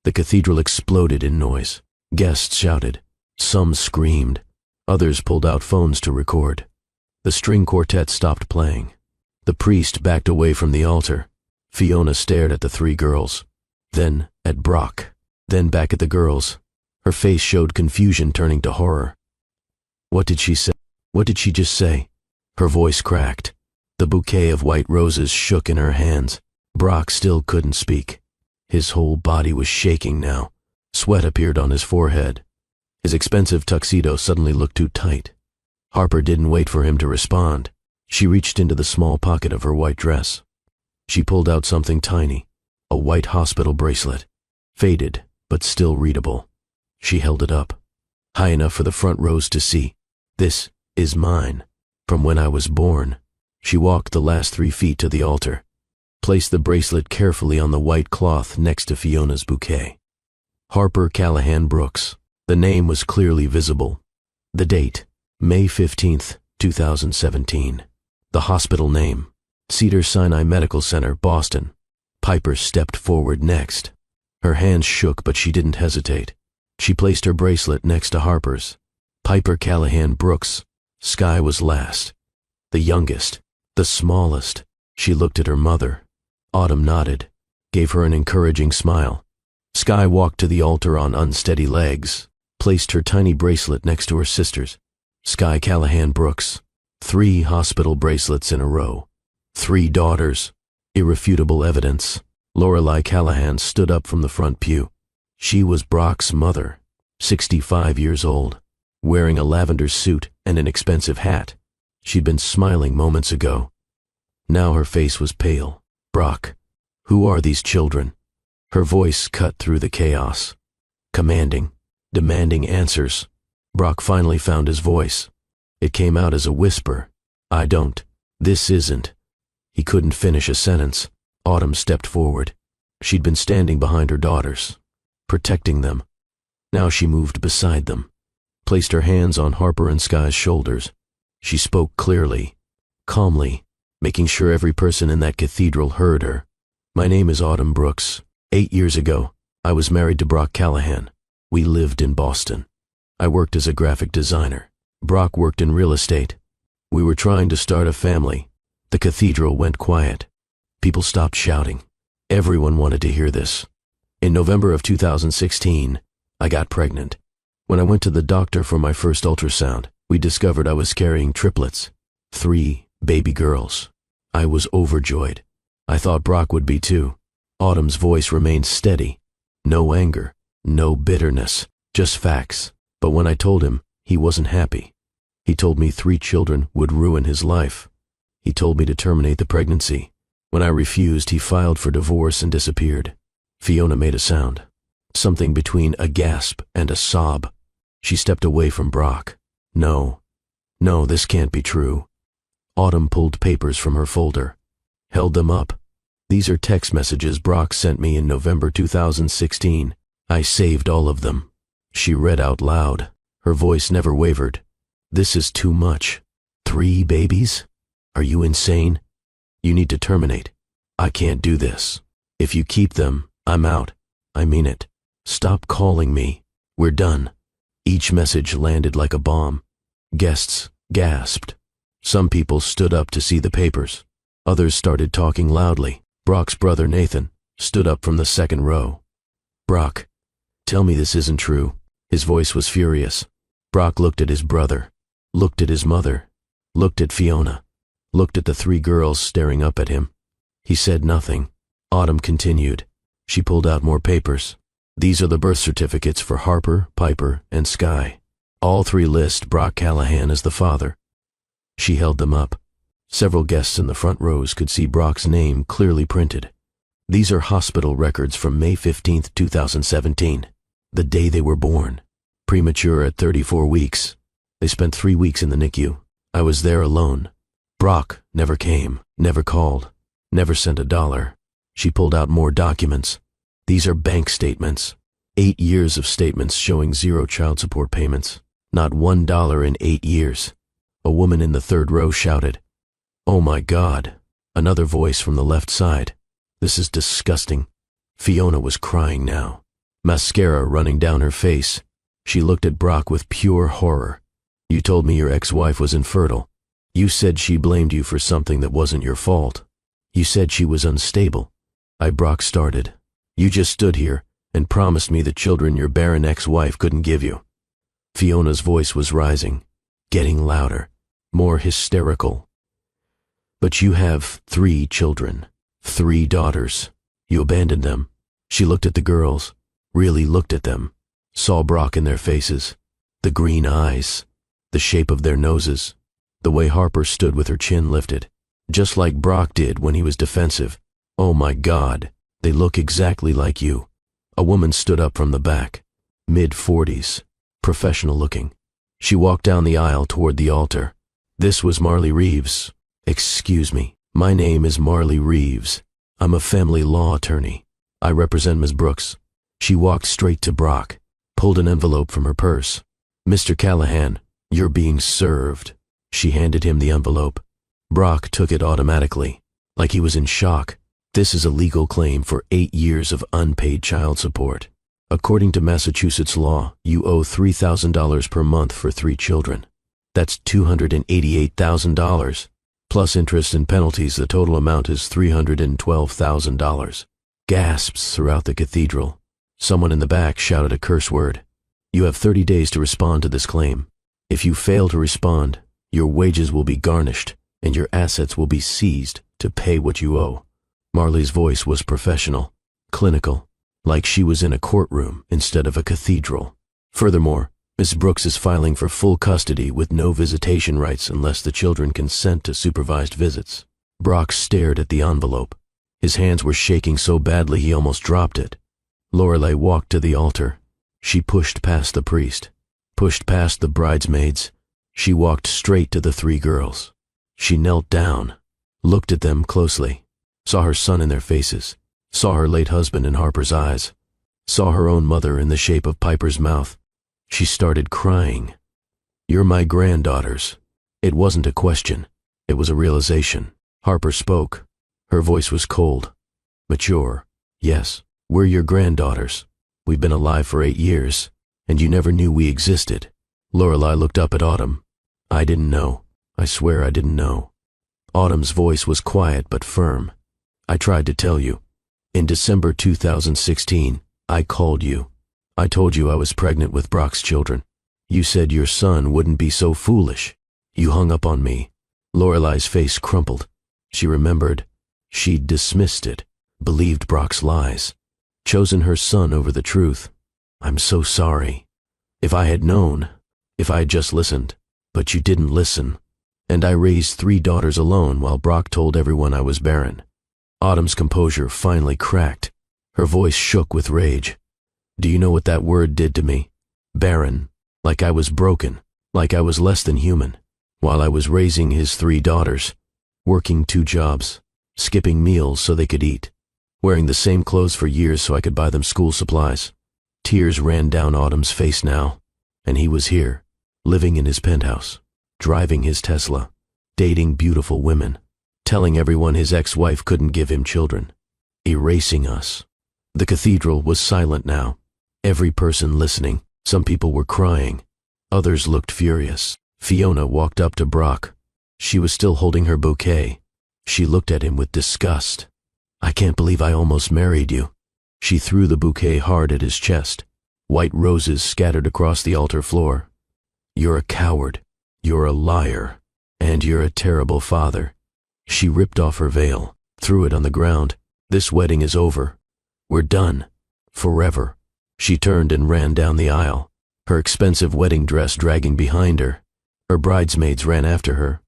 The cathedral exploded in noise. Guests shouted. Some screamed. Others pulled out phones to record. The string quartet stopped playing. The priest backed away from the altar. Fiona stared at the three girls, then at Brock, then back at the girls. Her face showed confusion turning to horror. What did she say? What did she just say? Her voice cracked. The bouquet of white roses shook in her hands. Brock still couldn't speak. His whole body was shaking now. Sweat appeared on his forehead. His expensive tuxedo suddenly looked too tight. Harper didn't wait for him to respond. She reached into the small pocket of her white dress. She pulled out something tiny, a white hospital bracelet, faded but still readable. She held it up, high enough for the front rows to see. "This is mine, from when I was born." She walked the last 3 feet to the altar, placed the bracelet carefully on the white cloth next to Fiona's bouquet. Harper Callahan Brooks. The name was clearly visible. The date, May 15th, 2017. The hospital name, Cedars-Sinai Medical Center, Boston. Piper stepped forward next. Her hands shook, but she didn't hesitate. She placed her bracelet next to Harper's. Piper Callahan Brooks. Sky was last. The youngest, the smallest. She looked at her mother. Autumn nodded, gave her an encouraging smile. Sky walked to the altar on unsteady legs, placed her tiny bracelet next to her sister's. Sky Callahan Brooks. 3 hospital bracelets in a row. 3 daughters. Irrefutable evidence. Lorelei Callahan stood up from the front pew. She was Brock's mother, 65 years old, wearing a lavender suit and an expensive hat. She'd been smiling moments ago. Now her face was pale. "Brock, who are these children?" Her voice cut through the chaos. Commanding, demanding answers. Brock finally found his voice. It came out as a whisper. "I don't. This isn't." He couldn't finish a sentence. Autumn stepped forward. She'd been standing behind her daughters, protecting them. Now she moved beside them, placed her hands on Harper and Sky's shoulders. She spoke clearly, calmly, making sure every person in that cathedral heard her. "My name is Autumn Brooks. 8 years ago, I was married to Brock Callahan. We lived in Boston. I worked as a graphic designer. Brock worked in real estate. We were trying to start a family." The cathedral went quiet. People stopped shouting. Everyone wanted to hear this. In November of 2016, I got pregnant. When I went to the doctor for my first ultrasound, we discovered I was carrying triplets, 3 baby girls. I was overjoyed. I thought Brock would be too. Autumn's voice remained steady. No anger, no bitterness, just facts. But when I told him, he wasn't happy. He told me 3 children would ruin his life. He told me to terminate the pregnancy. When I refused, he filed for divorce and disappeared. Fiona made a sound, something between a gasp and a sob. She stepped away from Brock. No, this can't be true." Autumn pulled papers from her folder, held them up. These are text messages Brock sent me in November 2016. I saved all of them. She read out loud. Her voice never wavered. This is too much. 3 babies? Are you insane? You need to terminate. I can't do this. If you keep them, I'm out. I mean it. Stop calling me. We're done. Each message landed like a bomb. Guests gasped. Some people stood up to see the papers. Others started talking loudly. Brock's brother Nathan stood up from the second row. Brock, tell me this isn't true. His voice was furious. Brock looked at his brother, looked at his mother, looked at Fiona, looked at the 3 girls staring up at him. He said nothing. Autumn continued. She pulled out more papers. These are the birth certificates for Harper, Piper, and Sky. All 3 list Brock Callahan as the father. She held them up. Several guests in the front rows could see Brock's name clearly printed. These are hospital records from May 15, 2017, the day they were born. Premature at 34 weeks. They spent 3 weeks in the NICU. I was there alone. Brock never came, never called, never sent $1. She pulled out more documents. These are bank statements. 8 years of statements showing 0 child support payments. Not $1 in 8 years. A woman in the 3rd row shouted, "Oh my God." Another voice from the left side. "This is disgusting." Fiona was crying now, mascara running down her face. She looked at Brock with pure horror. "You told me your ex-wife was infertile. You said she blamed you for something that wasn't your fault. You said she was unstable." Brock started. "You just stood here and promised me the children your barren ex-wife couldn't give you." Fiona's voice was rising, getting louder, more hysterical. "But you have 3 children, 3 daughters. You abandoned them." She looked at the girls, really looked at them, saw Brock in their faces, the green eyes, the shape of their noses, the way Harper stood with her chin lifted, just like Brock did when he was defensive. "Oh my God, they look exactly like you." A woman stood up from the back, mid-40s, professional looking. She walked down the aisle toward the altar. This was Marley Reeves. "Excuse me, my name is Marley Reeves. I'm a family law attorney. I represent Ms. Brooks." She walked straight to Brock, pulled an envelope from her purse. "Mr. Callahan, you're being served." She handed him the envelope. Brock took it automatically, like he was in shock. "This is a legal claim for 8 years of unpaid child support. According to Massachusetts law, you owe $3,000 per month for 3 children. That's $288,000. Plus interest and penalties, the total amount is $312,000. Gasps throughout the cathedral. Someone in the back shouted a curse word. "You have 30 days to respond to this claim. If you fail to respond, your wages will be garnished and your assets will be seized to pay what you owe." Marley's voice was professional, clinical, like she was in a courtroom instead of a cathedral. "Furthermore, Miss Brooks is filing for full custody with no visitation rights unless the children consent to supervised visits." Brock stared at the envelope. His hands were shaking so badly he almost dropped it. Lorelei walked to the altar. She pushed past the priest, pushed past the bridesmaids. She walked straight to the 3 girls. She knelt down, looked at them closely, saw her son in their faces, saw her late husband in Harper's eyes, saw her own mother in the shape of Piper's mouth. She started crying. "You're my granddaughters." It wasn't a question. It was a realization. Harper spoke. Her voice was cold, mature. "Yes, we're your granddaughters. We've been alive for 8 years, and you never knew we existed." Lorelei looked up at Autumn. "I didn't know. I swear I didn't know." Autumn's voice was quiet but firm. "I tried to tell you. In December 2016, I called you. I told you I was pregnant with Brock's children. You said your son wouldn't be so foolish. You hung up on me." Lorelei's face crumpled. She remembered. She'd dismissed it, believed Brock's lies, chosen her son over the truth. "I'm so sorry. If I had known, if I had just listened. But you didn't listen. And I raised 3 daughters alone while Brock told everyone I was barren." Autumn's composure finally cracked. Her voice shook with rage. "Do you know what that word did to me? Barren. Like I was broken. Like I was less than human. While I was raising his 3 daughters. Working 2 jobs. skipping meals so they could eat, wearing the same clothes for years so I could buy them school supplies. Tears ran down Autumn's face now, and he was here, living in his penthouse, driving his Tesla, dating beautiful women, telling everyone his ex-wife couldn't give him children, erasing us. The cathedral was silent now, every person listening. Some people were crying, others looked furious. Fiona walked up to Brock. She was still holding her bouquet. She looked at him with disgust. "I can't believe I almost married you." She threw the bouquet hard at his chest. White roses scattered across the altar floor. "You're a coward, you're a liar, and you're a terrible father." She ripped off her veil, threw it on the ground. "This wedding is over. We're done. Forever." She turned and ran down the aisle, her expensive wedding dress dragging behind her. Her bridesmaids ran after her,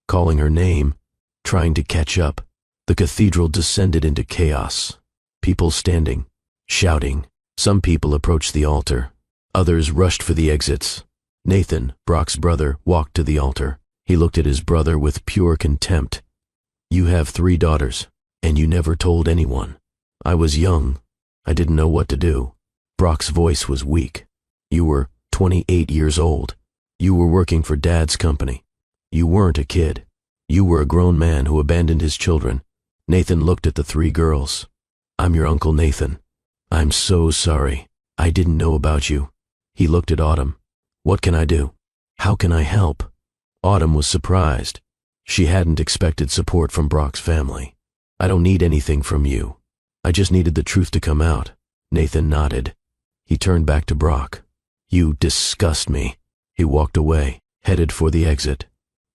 calling her name, trying to catch up. The cathedral descended into chaos. People standing, shouting. Some people approached the altar. Others rushed for the exits. Nathan, Brock's brother, walked to the altar. He looked at his brother with pure contempt. "You have 3 daughters, and you never told anyone." "I was young. I didn't know what to do." Brock's voice was weak. "You were 28 years old. You were working for Dad's company. You weren't a kid. You were a grown man who abandoned his children." Nathan looked at the 3 girls. "I'm your Uncle Nathan. I'm so sorry. I didn't know about you." He looked at Autumn. "What can I do? How can I help?" Autumn was surprised. She hadn't expected support from Brock's family. "I don't need anything from you. I just needed the truth to come out." Nathan nodded. He turned back to Brock. "You disgust me." He walked away, headed for the exit.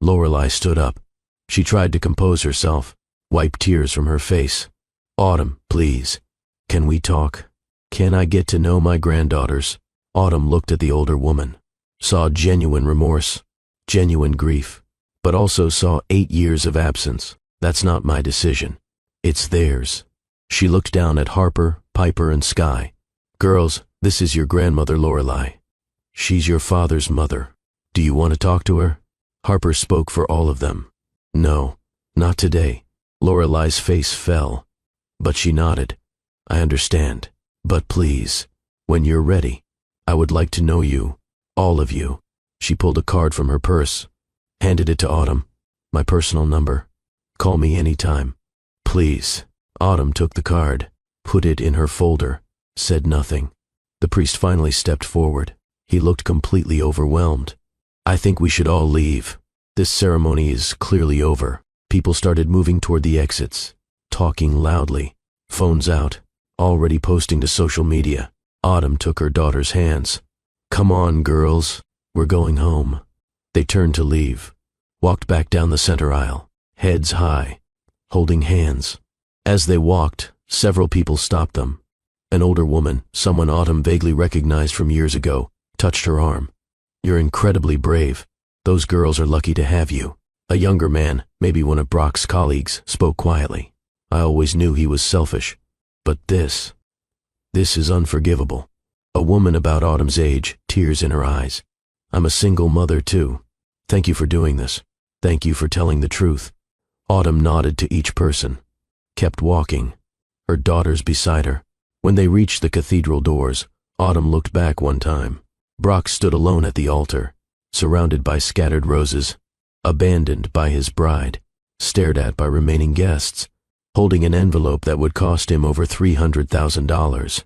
Lorelei stood up. She tried to compose herself, wiped tears from her face. "Autumn, please. Can we talk? Can I get to know my granddaughters?" Autumn looked at the older woman, saw genuine remorse, genuine grief, but also saw 8 years of absence. "That's not my decision. It's theirs." She looked down at Harper, Piper, and Sky. "Girls, this is your grandmother Lorelei. She's your father's mother. Do you want to talk to her?" Harper spoke for all of them. "No, not today." Lorelei's face fell, but she nodded. "I understand, but please, when you're ready, I would like to know you, all of you." She pulled a card from her purse, handed it to Autumn. "My personal number. Call me anytime. Please." Autumn took the card, put it in her folder, said nothing. The priest finally stepped forward. He looked completely overwhelmed. "I think we should all leave. This ceremony is clearly over." People started moving toward the exits, talking loudly, phones out, already posting to social media. Autumn took her daughter's hands. "Come on, girls. We're going home." They turned to leave, walked back down the center aisle, heads high, holding hands. As they walked, several people stopped them. An older woman, someone Autumn vaguely recognized from years ago, touched her arm. "You're incredibly brave. Those girls are lucky to have you." A younger man, maybe one of Brock's colleagues, spoke quietly. "I always knew he was selfish, but this is unforgivable." A woman about Autumn's age, tears in her eyes. "I'm a single mother too. Thank you for doing this. Thank you for telling the truth." Autumn nodded to each person, kept walking, her daughters beside her. When they reached the cathedral doors, Autumn looked back one time. Brock stood alone at the altar, surrounded by scattered roses, abandoned by his bride, stared at by remaining guests, holding an envelope that would cost him over $300,000.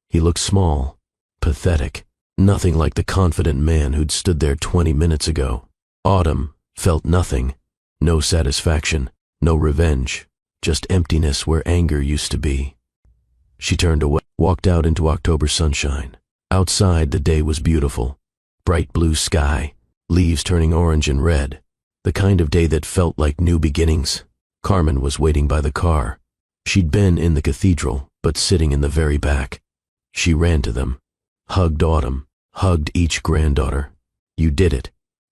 He looked small, pathetic, nothing like the confident man who'd stood there 20 minutes ago. Autumn felt nothing, no satisfaction, no revenge, just emptiness where anger used to be. She turned away, walked out into October sunshine. Outside, the day was beautiful. Bright blue sky, leaves turning orange and red, the kind of day that felt like new beginnings. Carmen was waiting by the car. She'd been in the cathedral, but sitting in the very back. She ran to them, hugged Autumn, hugged each granddaughter. "You did it.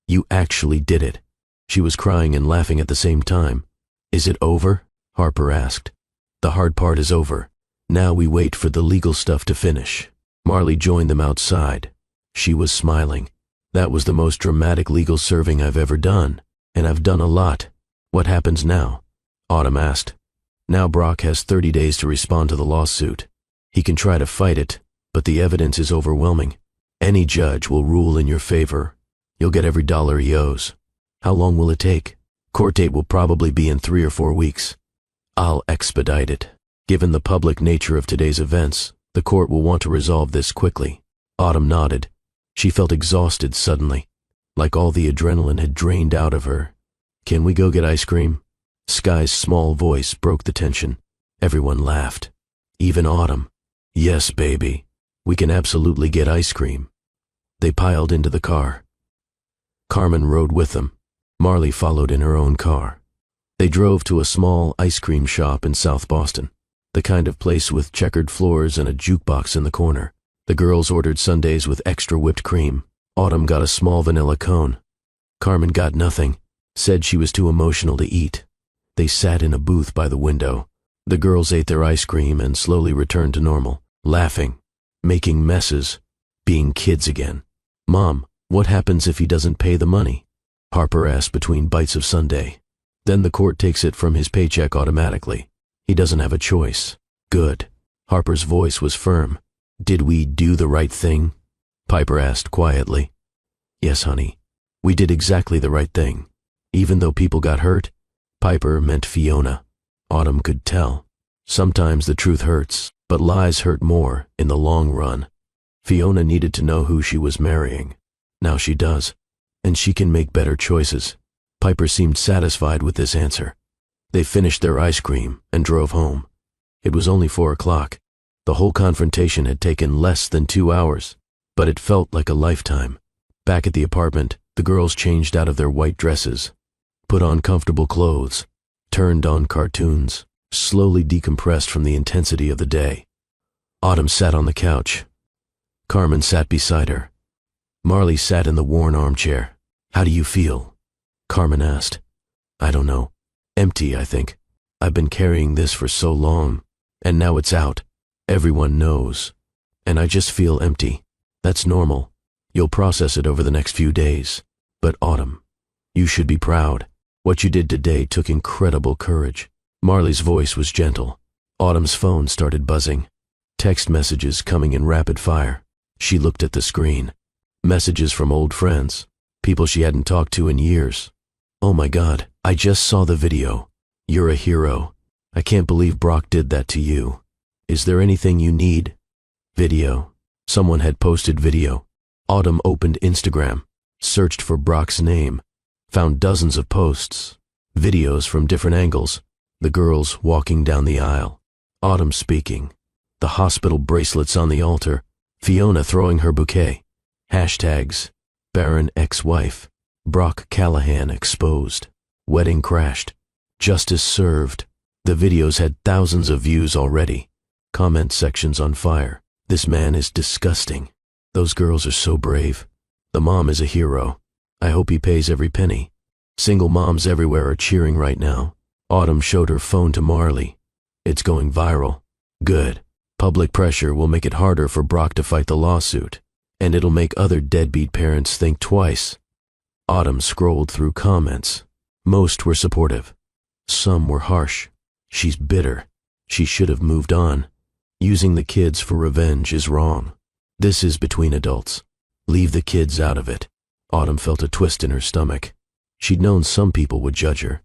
You actually did it." She was crying and laughing at the same time. "Is it over?" Harper asked. "The hard part is over. Now we wait for the legal stuff to finish." Marley joined them outside. She was smiling. "That was the most dramatic legal serving I've ever done, and I've done a lot. What happens now?" Autumn asked. Now Brock has 30 days to respond to the lawsuit. He can try to fight it, but the evidence is overwhelming. Any judge will rule in your favor. You'll get every dollar he owes. How long will it take? Court date will probably be in 3 or 4 weeks. I'll expedite it. Given the public nature of today's events, the court will want to resolve this quickly. Autumn nodded. She felt exhausted suddenly, like all the adrenaline had drained out of her. Can we go get ice cream? Sky's small voice broke the tension. Everyone laughed. Even Autumn. Yes, baby. We can absolutely get ice cream. They piled into the car. Carmen rode with them. Marley followed in her own car. They drove to a small ice cream shop in South Boston, the kind of place with checkered floors and a jukebox in the corner. The girls ordered sundaes with extra whipped cream. Autumn got a small vanilla cone. Carmen got nothing, said she was too emotional to eat. They sat in a booth by the window. The girls ate their ice cream and slowly returned to normal, laughing, making messes, being kids again. Mom, what happens if he doesn't pay the money? Harper asked between bites of sundae. Then the court takes it from his paycheck automatically. He doesn't have a choice. Good. Harper's voice was firm. Did we do the right thing? Piper asked quietly. Yes, honey. We did exactly the right thing. Even though people got hurt, Piper meant Fiona. Autumn could tell. Sometimes the truth hurts, but lies hurt more in the long run. Fiona needed to know who she was marrying. Now she does, and she can make better choices. Piper seemed satisfied with this answer. They finished their ice cream and drove home. It was only 4 o'clock. The whole confrontation had taken less than 2 hours, but it felt like a lifetime. Back at the apartment, the girls changed out of their white dresses, put on comfortable clothes, turned on cartoons, slowly decompressed from the intensity of the day. Autumn sat on the couch. Carmen sat beside her. Marley sat in the worn armchair. How do you feel? Carmen asked. I don't know. Empty, I think. I've been carrying this for so long, and now it's out. Everyone knows. And I just feel empty. That's normal. You'll process it over the next few days. But Autumn, you should be proud. What you did today took incredible courage. Marley's voice was gentle. Autumn's phone started buzzing. Text messages coming in rapid fire. She looked at the screen. Messages from old friends. People she hadn't talked to in years. Oh my God, I just saw the video. You're a hero. I can't believe Brock did that to you. Is there anything you need? Video. Someone had posted video. Autumn opened Instagram, searched for Brock's name, found dozens of posts, videos from different angles, the girls walking down the aisle, Autumn speaking, the hospital bracelets on the altar, Fiona throwing her bouquet, hashtags, barren ex-wife, Brock Callahan exposed, wedding crashed, justice served. The videos had thousands of views already. Comment sections on fire. This man is disgusting. Those girls are so brave. The mom is a hero. I hope he pays every penny. Single moms everywhere are cheering right now. Autumn showed her phone to Marley. It's going viral. Good. Public pressure will make it harder for Brock to fight the lawsuit, and it'll make other deadbeat parents think twice. Autumn scrolled through comments. Most were supportive. Some were harsh. She's bitter. She should have moved on. Using the kids for revenge is wrong. This is between adults. Leave the kids out of it. Autumn felt a twist in her stomach. She'd known some people would judge her,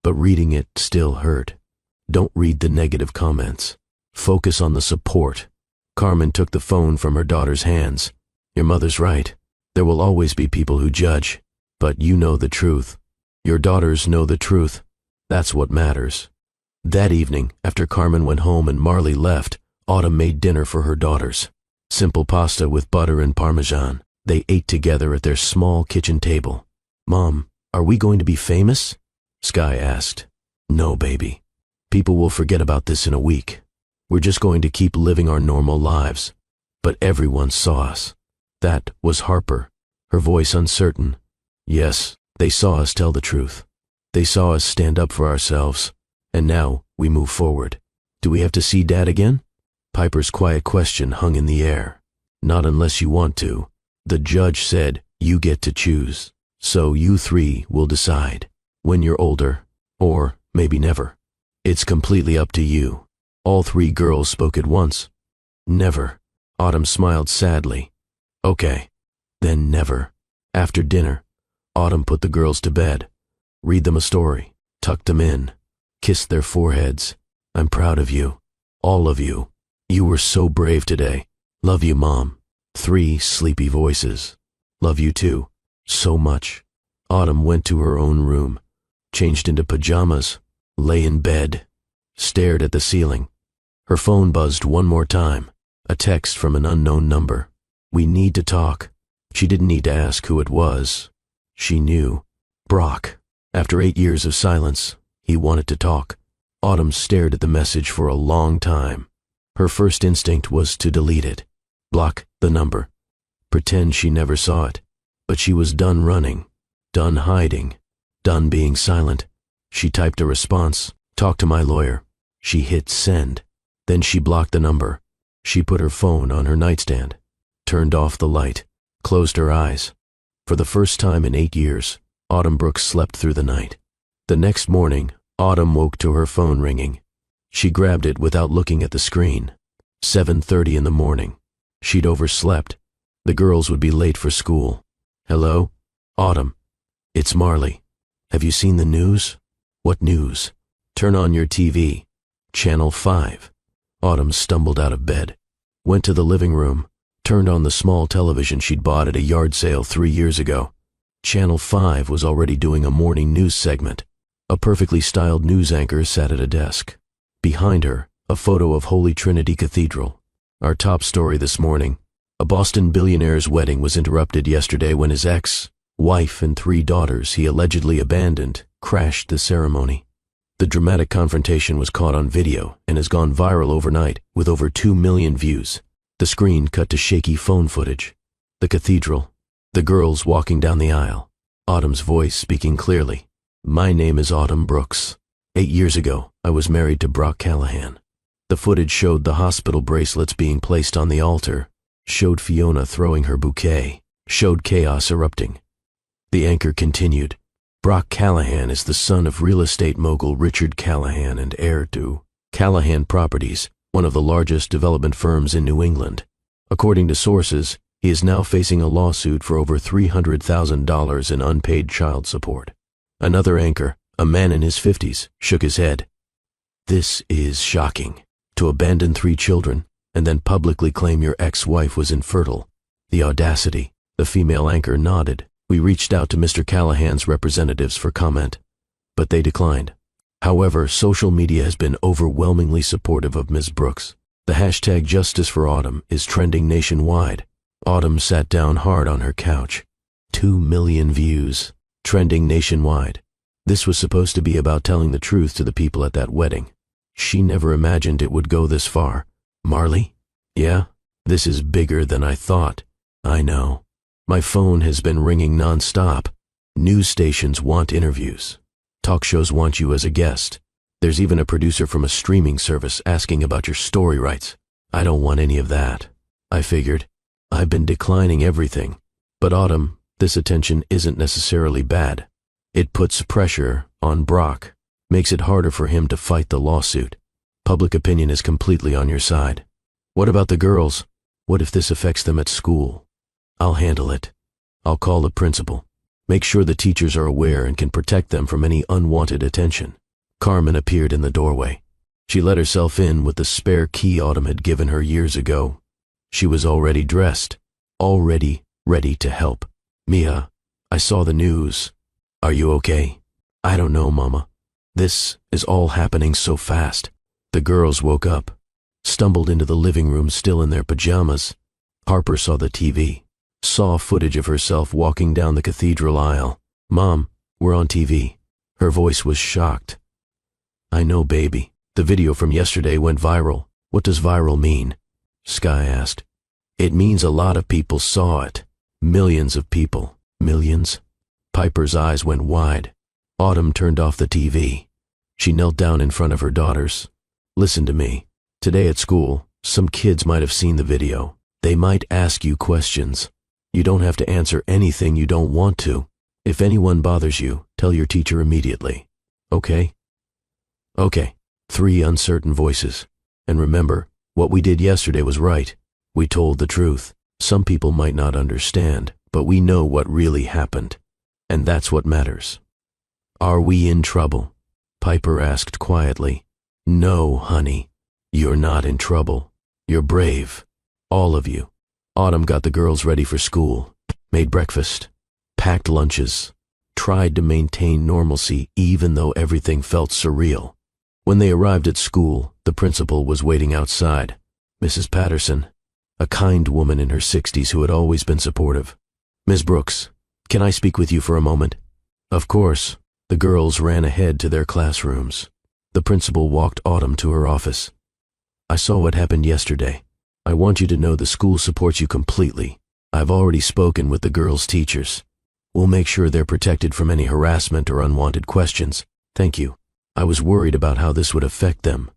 but reading it still hurt. Don't read the negative comments. Focus on the support. Carmen took the phone from her daughter's hands. Your mother's right. There will always be people who judge, but you know the truth. Your daughters know the truth. That's what matters. That evening, after Carmen went home and Marley left, Autumn made dinner for her daughters. Simple pasta with butter and Parmesan. They ate together at their small kitchen table. Mom, are we going to be famous? Sky asked. No, baby. People will forget about this in a week. We're just going to keep living our normal lives. But everyone saw us. That was Harper, her voice uncertain. Yes, they saw us tell the truth. They saw us stand up for ourselves. And now we move forward. Do we have to see Dad again? Piper's quiet question hung in the air. Not unless you want to. The judge said you get to choose. So you three will decide. When you're older, or maybe never. It's completely up to you. All three girls spoke at once. Never. Autumn smiled sadly. Okay. Then never. After dinner, Autumn put the girls to bed. Read them a story. Tucked them in. Kissed their foreheads. I'm proud of you. All of you. You were so brave today. Love you, Mom. 3 sleepy voices. Love you too. So much. Autumn went to her own room. Changed into pajamas. Lay in bed. Stared at the ceiling. Her phone buzzed one more time. A text from an unknown number. We need to talk. She didn't need to ask who it was. She knew. Brock. After 8 years of silence, he wanted to talk. Autumn stared at the message for a long time. Her first instinct was to delete it. Block the number. Pretend she never saw it. But she was done running. Done hiding. Done being silent. She typed a response. Talk to my lawyer. She hit send. Then she blocked the number. She put her phone on her nightstand. Turned off the light. Closed her eyes. For the first time in 8 years, Autumn Brooks slept through the night. The next morning, Autumn woke to her phone ringing. She grabbed it without looking at the screen. 7:30 in the morning. She'd overslept. The girls would be late for school. Hello? Autumn. It's Marley. Have you seen the news? What news? Turn on your TV. Channel 5. Autumn stumbled out of bed. Went to the living room. Turned on the small television she'd bought at a yard sale 3 years ago. Channel 5 was already doing a morning news segment. A perfectly styled news anchor sat at a desk. Behind her, a photo of Holy Trinity Cathedral. Our top story this morning. A Boston billionaire's wedding was interrupted yesterday when his ex-wife and 3 daughters he allegedly abandoned crashed the ceremony. The dramatic confrontation was caught on video and has gone viral overnight with over 2 million views. The screen cut to shaky phone footage. The cathedral. The girls walking down the aisle. Autumn's voice speaking clearly. My name is Autumn Brooks. 8 years ago, I was married to Brock Callahan. The footage showed the hospital bracelets being placed on the altar, showed Fiona throwing her bouquet, showed chaos erupting. The anchor continued. Brock Callahan is the son of real estate mogul Richard Callahan and heir to Callahan Properties, one of the largest development firms in New England. According to sources, he is now facing a lawsuit for over $300,000 in unpaid child support. Another anchor, a man in his 50s, shook his head. This is shocking. To abandon 3 children and then publicly claim your ex-wife was infertile. The audacity. The female anchor nodded. We reached out to Mr. Callahan's representatives for comment, but they declined. However, social media has been overwhelmingly supportive of Ms. Brooks. The hashtag Justice for Autumn is trending nationwide. Autumn sat down hard on her couch. 2 million views. Trending nationwide. This was supposed to be about telling the truth to the people at that wedding. She never imagined it would go this far. Marley? Yeah? This is bigger than I thought. I know. My phone has been ringing non-stop. News stations want interviews. Talk shows want you as a guest. There's even a producer from a streaming service asking about your story rights. I don't want any of that. I figured. I've been declining everything. But Autumn, this attention isn't necessarily bad. It puts pressure on Brock, makes it harder for him to fight the lawsuit. Public opinion is completely on your side. What about the girls? What if this affects them at school? I'll handle it. I'll call the principal. Make sure the teachers are aware and can protect them from any unwanted attention. Carmen appeared in the doorway. She let herself in with the spare key Autumn had given her years ago. She was already dressed, already ready to help. Mia, I saw the news. Are you okay? I don't know, Mama. This is all happening so fast. The girls woke up, stumbled into the living room still in their pajamas. Harper saw the TV, saw footage of herself walking down the cathedral aisle. Mom, we're on TV. Her voice was shocked. I know, baby. The video from yesterday went viral. What does viral mean? Sky asked. It means a lot of people saw it. Millions of people. Millions? Piper's eyes went wide. Autumn turned off the TV. She knelt down in front of her daughters. Listen to me. Today at school, some kids might have seen the video. They might ask you questions. You don't have to answer anything you don't want to. If anyone bothers you, tell your teacher immediately. Okay? Okay. 3 uncertain voices. And remember, what we did yesterday was right. We told the truth. Some people might not understand, but we know what really happened. And that's what matters. Are we in trouble? Piper asked quietly. No, honey. You're not in trouble. You're brave. All of you. Autumn got the girls ready for school, made breakfast, packed lunches, tried to maintain normalcy even though everything felt surreal. When they arrived at school, the principal was waiting outside. Mrs. Patterson, a kind woman in her 60s who had always been supportive. Ms. Brooks, can I speak with you for a moment? Of course. The girls ran ahead to their classrooms. The principal walked Autumn to her office. I saw what happened yesterday. I want you to know the school supports you completely. I've already spoken with the girls' teachers. We'll make sure they're protected from any harassment or unwanted questions. Thank you. I was worried about how this would affect them.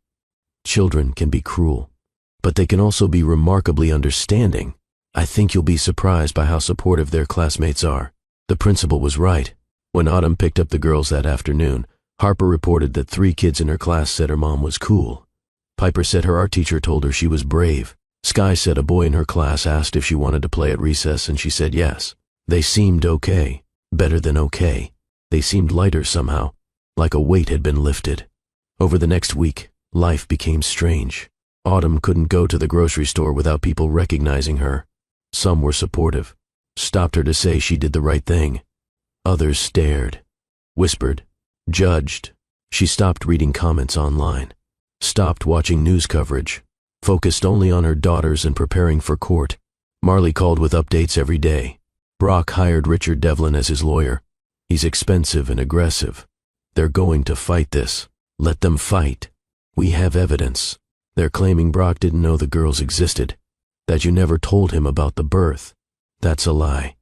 Children can be cruel, but they can also be remarkably understanding. I think you'll be surprised by how supportive their classmates are. The principal was right. When Autumn picked up the girls that afternoon, Harper reported that 3 kids in her class said her mom was cool. Piper said her art teacher told her she was brave. Sky said a boy in her class asked if she wanted to play at recess and she said yes. They seemed okay. Better than okay. They seemed lighter somehow, like a weight had been lifted. Over the next week, life became strange. Autumn couldn't go to the grocery store without people recognizing her. Some were supportive, stopped her to say she did the right thing. Others stared, whispered, judged. She stopped reading comments online, stopped watching news coverage, focused only on her daughters and preparing for court. Marley called with updates every day. Brock hired Richard Devlin as his lawyer. He's expensive and aggressive. They're going to fight this. Let them fight. We have evidence. They're claiming Brock didn't know the girls existed, that you never told him about the birth. That's a lie.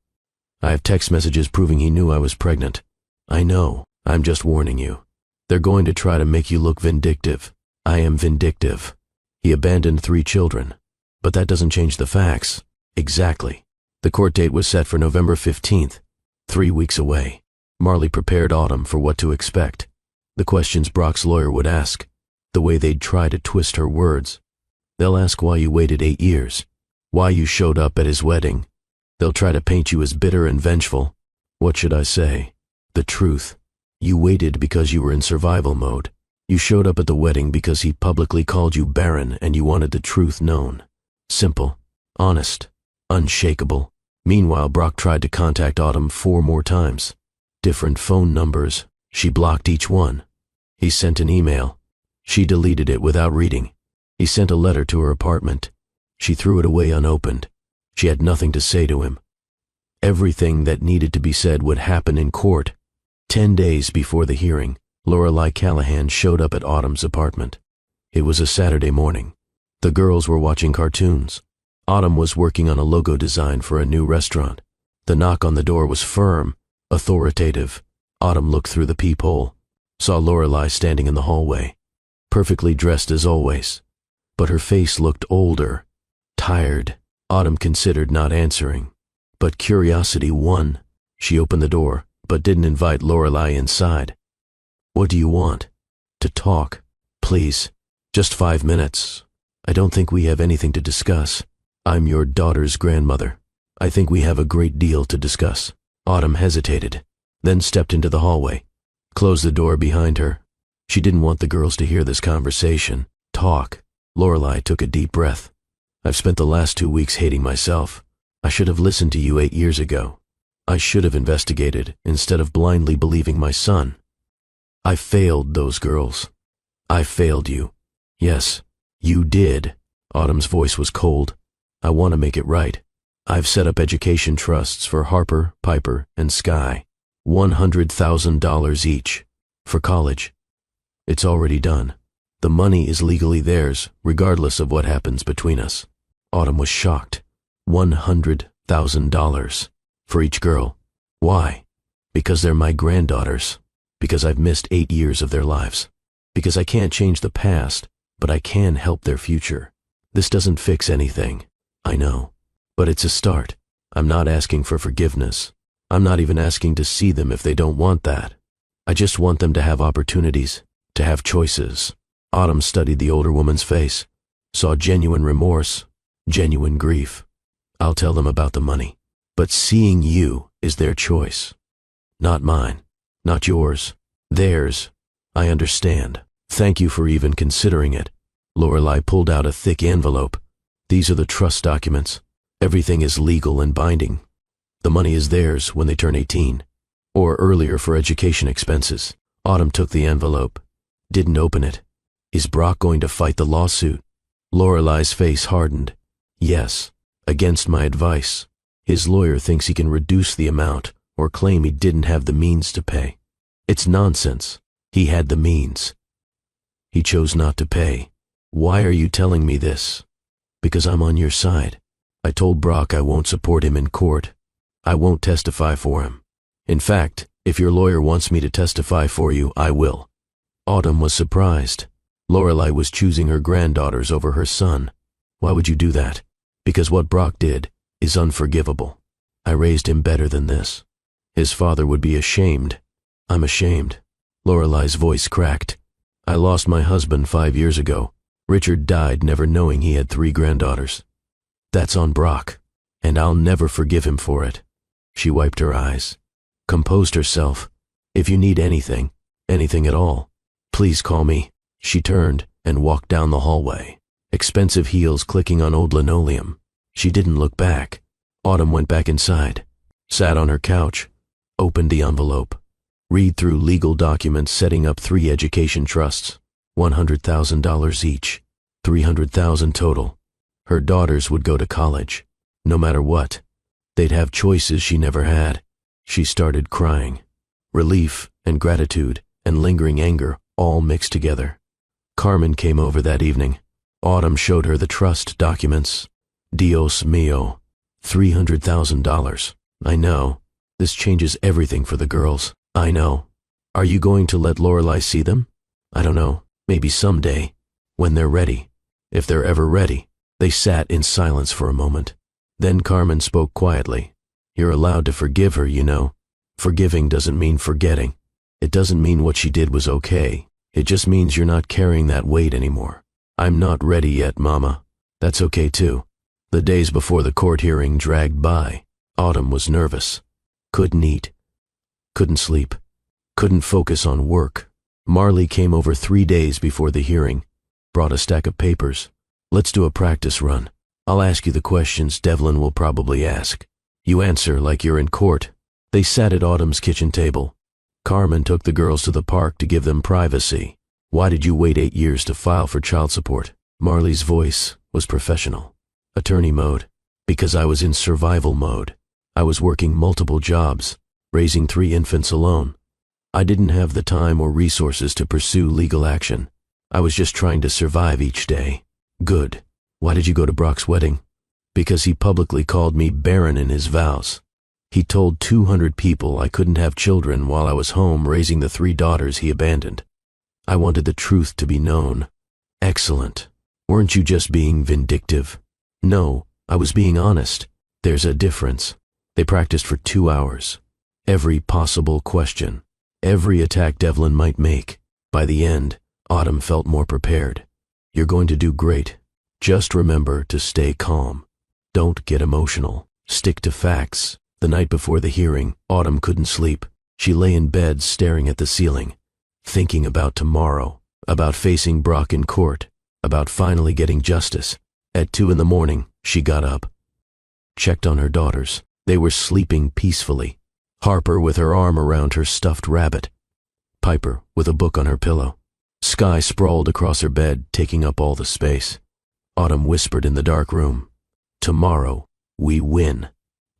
I have text messages proving he knew I was pregnant. I know. I'm just warning you. They're going to try to make you look vindictive. I am vindictive. He abandoned 3 children. But that doesn't change the facts. Exactly. The court date was set for November 15th, 3 weeks away. Marley prepared Autumn for what to expect. The questions Brock's lawyer would ask. The way they'd try to twist her words. They'll ask why you waited 8 years. Why you showed up at his wedding. They'll try to paint you as bitter and vengeful. What should I say? The truth. You waited because you were in survival mode. You showed up at the wedding because he publicly called you barren and you wanted the truth known. Simple, honest, unshakable. Meanwhile, Brock tried to contact Autumn 4 more times. Different phone numbers. She blocked each one. He sent an email. She deleted it without reading. He sent a letter to her apartment. She threw it away unopened. She had nothing to say to him. Everything that needed to be said would happen in court. 10 days before the hearing, Lorelei Callahan showed up at Autumn's apartment. It was a Saturday morning. The girls were watching cartoons. Autumn was working on a logo design for a new restaurant. The knock on the door was firm, authoritative. Autumn looked through the peephole, saw Lorelei standing in the hallway, perfectly dressed as always. But her face looked older, tired. Autumn considered not answering, but curiosity won. She opened the door, but didn't invite Lorelei inside. What do you want? To talk, please. Just 5 minutes. I don't think we have anything to discuss. I'm your daughter's grandmother. I think we have a great deal to discuss. Autumn hesitated, then stepped into the hallway, closed the door behind her. She didn't want the girls to hear this conversation. Talk. Lorelei took a deep breath. I've spent the last 2 weeks hating myself. I should have listened to you 8 years ago. I should have investigated instead of blindly believing my son. I failed those girls. I failed you. Yes, you did. Autumn's voice was cold. I want to make it right. I've set up education trusts for Harper, Piper, and Sky. $100,000 each. For college. It's already done. The money is legally theirs, regardless of what happens between us. Autumn was shocked. $100,000. For each girl. Why? Because they're my granddaughters. Because I've missed 8 years of their lives. Because I can't change the past, but I can help their future. This doesn't fix anything. I know. But it's a start. I'm not asking for forgiveness. I'm not even asking to see them if they don't want that. I just want them to have opportunities, to have choices. Autumn studied the older woman's face, saw genuine remorse, genuine grief. I'll tell them about the money, but seeing you is their choice. Not mine, not yours, theirs. I understand. Thank you for even considering it. Lorelei pulled out a thick envelope. These are the trust documents. Everything is legal and binding. The money is theirs when they turn 18, or earlier for education expenses. Autumn took the envelope, didn't open it. Is Brock going to fight the lawsuit? Lorelei's face hardened. Yes, against my advice. His lawyer thinks he can reduce the amount or claim he didn't have the means to pay. It's nonsense. He had the means. He chose not to pay. Why are you telling me this? Because I'm on your side. I told Brock I won't support him in court. I won't testify for him. In fact, if your lawyer wants me to testify for you, I will. Autumn was surprised. Lorelei was choosing her granddaughters over her son. Why would you do that? Because what Brock did is unforgivable. I raised him better than this. His father would be ashamed. I'm ashamed. Lorelei's voice cracked. I lost my husband 5 years ago. Richard died never knowing he had 3 granddaughters. That's on Brock, and I'll never forgive him for it. She wiped her eyes, composed herself. If you need anything, anything at all, please call me. She turned and walked down the hallway, expensive heels clicking on old linoleum. She didn't look back. Autumn went back inside, sat on her couch, opened the envelope, read through legal documents setting up 3 education trusts, $100,000 each, $300,000 total. Her daughters would go to college, no matter what. They'd have choices she never had. She started crying. Relief and gratitude and lingering anger all mixed together. Carmen came over that evening. Autumn showed her the trust documents. Dios mío, $300,000. I know. This changes everything for the girls. I know. Are you going to let Lorelei see them? I don't know. Maybe someday. When they're ready. If they're ever ready. They sat in silence for a moment. Then Carmen spoke quietly. You're allowed to forgive her, you know. Forgiving doesn't mean forgetting. It doesn't mean what she did was okay. It just means you're not carrying that weight anymore. I'm not ready yet, Mama. That's okay too. The days before the court hearing dragged by. Autumn was nervous. Couldn't eat. Couldn't sleep. Couldn't focus on work. Marley came over 3 days before the hearing. Brought a stack of papers. Let's do a practice run. I'll ask you the questions Devlin will probably ask. You answer like you're in court. They sat at Autumn's kitchen table. Carmen took the girls to the park to give them privacy. Why did you wait 8 years to file for child support? Marley's voice was professional. Attorney mode. Because I was in survival mode. I was working multiple jobs, raising 3 infants alone. I didn't have the time or resources to pursue legal action. I was just trying to survive each day. Good. Why did you go to Brock's wedding? Because he publicly called me barren in his vows. He told 200 people I couldn't have children while I was home raising the 3 daughters he abandoned. I wanted the truth to be known. Excellent. Weren't you just being vindictive? No, I was being honest. There's a difference. They practiced for 2 hours. Every possible question. Every attack Devlin might make. By the end, Autumn felt more prepared. You're going to do great. Just remember to stay calm. Don't get emotional. Stick to facts. The night before the hearing, Autumn couldn't sleep. She lay in bed staring at the ceiling, thinking about tomorrow, about facing Brock in court, about finally getting justice. At 2 a.m, she got up, checked on her daughters. They were sleeping peacefully. Harper with her arm around her stuffed rabbit. Piper with a book on her pillow. Sky sprawled across her bed, taking up all the space. Autumn whispered in the dark room, tomorrow, we win.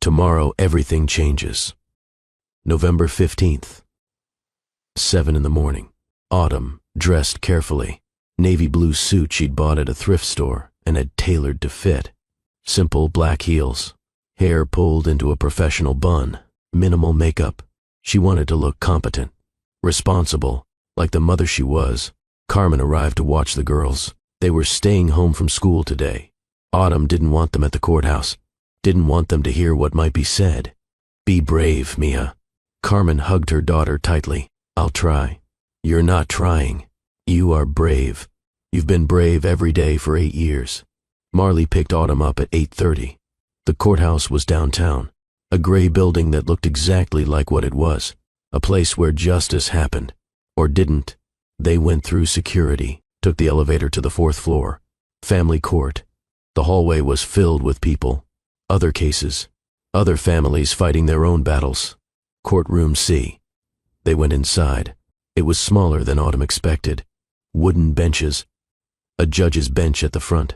Tomorrow, everything changes. November 15th. 7 a.m. Autumn, dressed carefully. Navy blue suit she'd bought at a thrift store and had tailored to fit. Simple black heels. Hair pulled into a professional bun. Minimal makeup. She wanted to look competent. Responsible, like the mother she was. Carmen arrived to watch the girls. They were staying home from school today. Autumn didn't want them at the courthouse. Didn't want them to hear what might be said. Be brave, Mia. Carmen hugged her daughter tightly. I'll try. You're not trying. You are brave. You've been brave every day for 8 years. Marley picked Autumn up at 8:30. The courthouse was downtown, a gray building that looked exactly like what it was, a place where justice happened. Or didn't. They went through security, took the elevator to the 4th floor. Family court. The hallway was filled with people. Other cases. Other families fighting their own battles. Courtroom C. They went inside. It was smaller than Autumn expected. Wooden benches. A judge's bench at the front.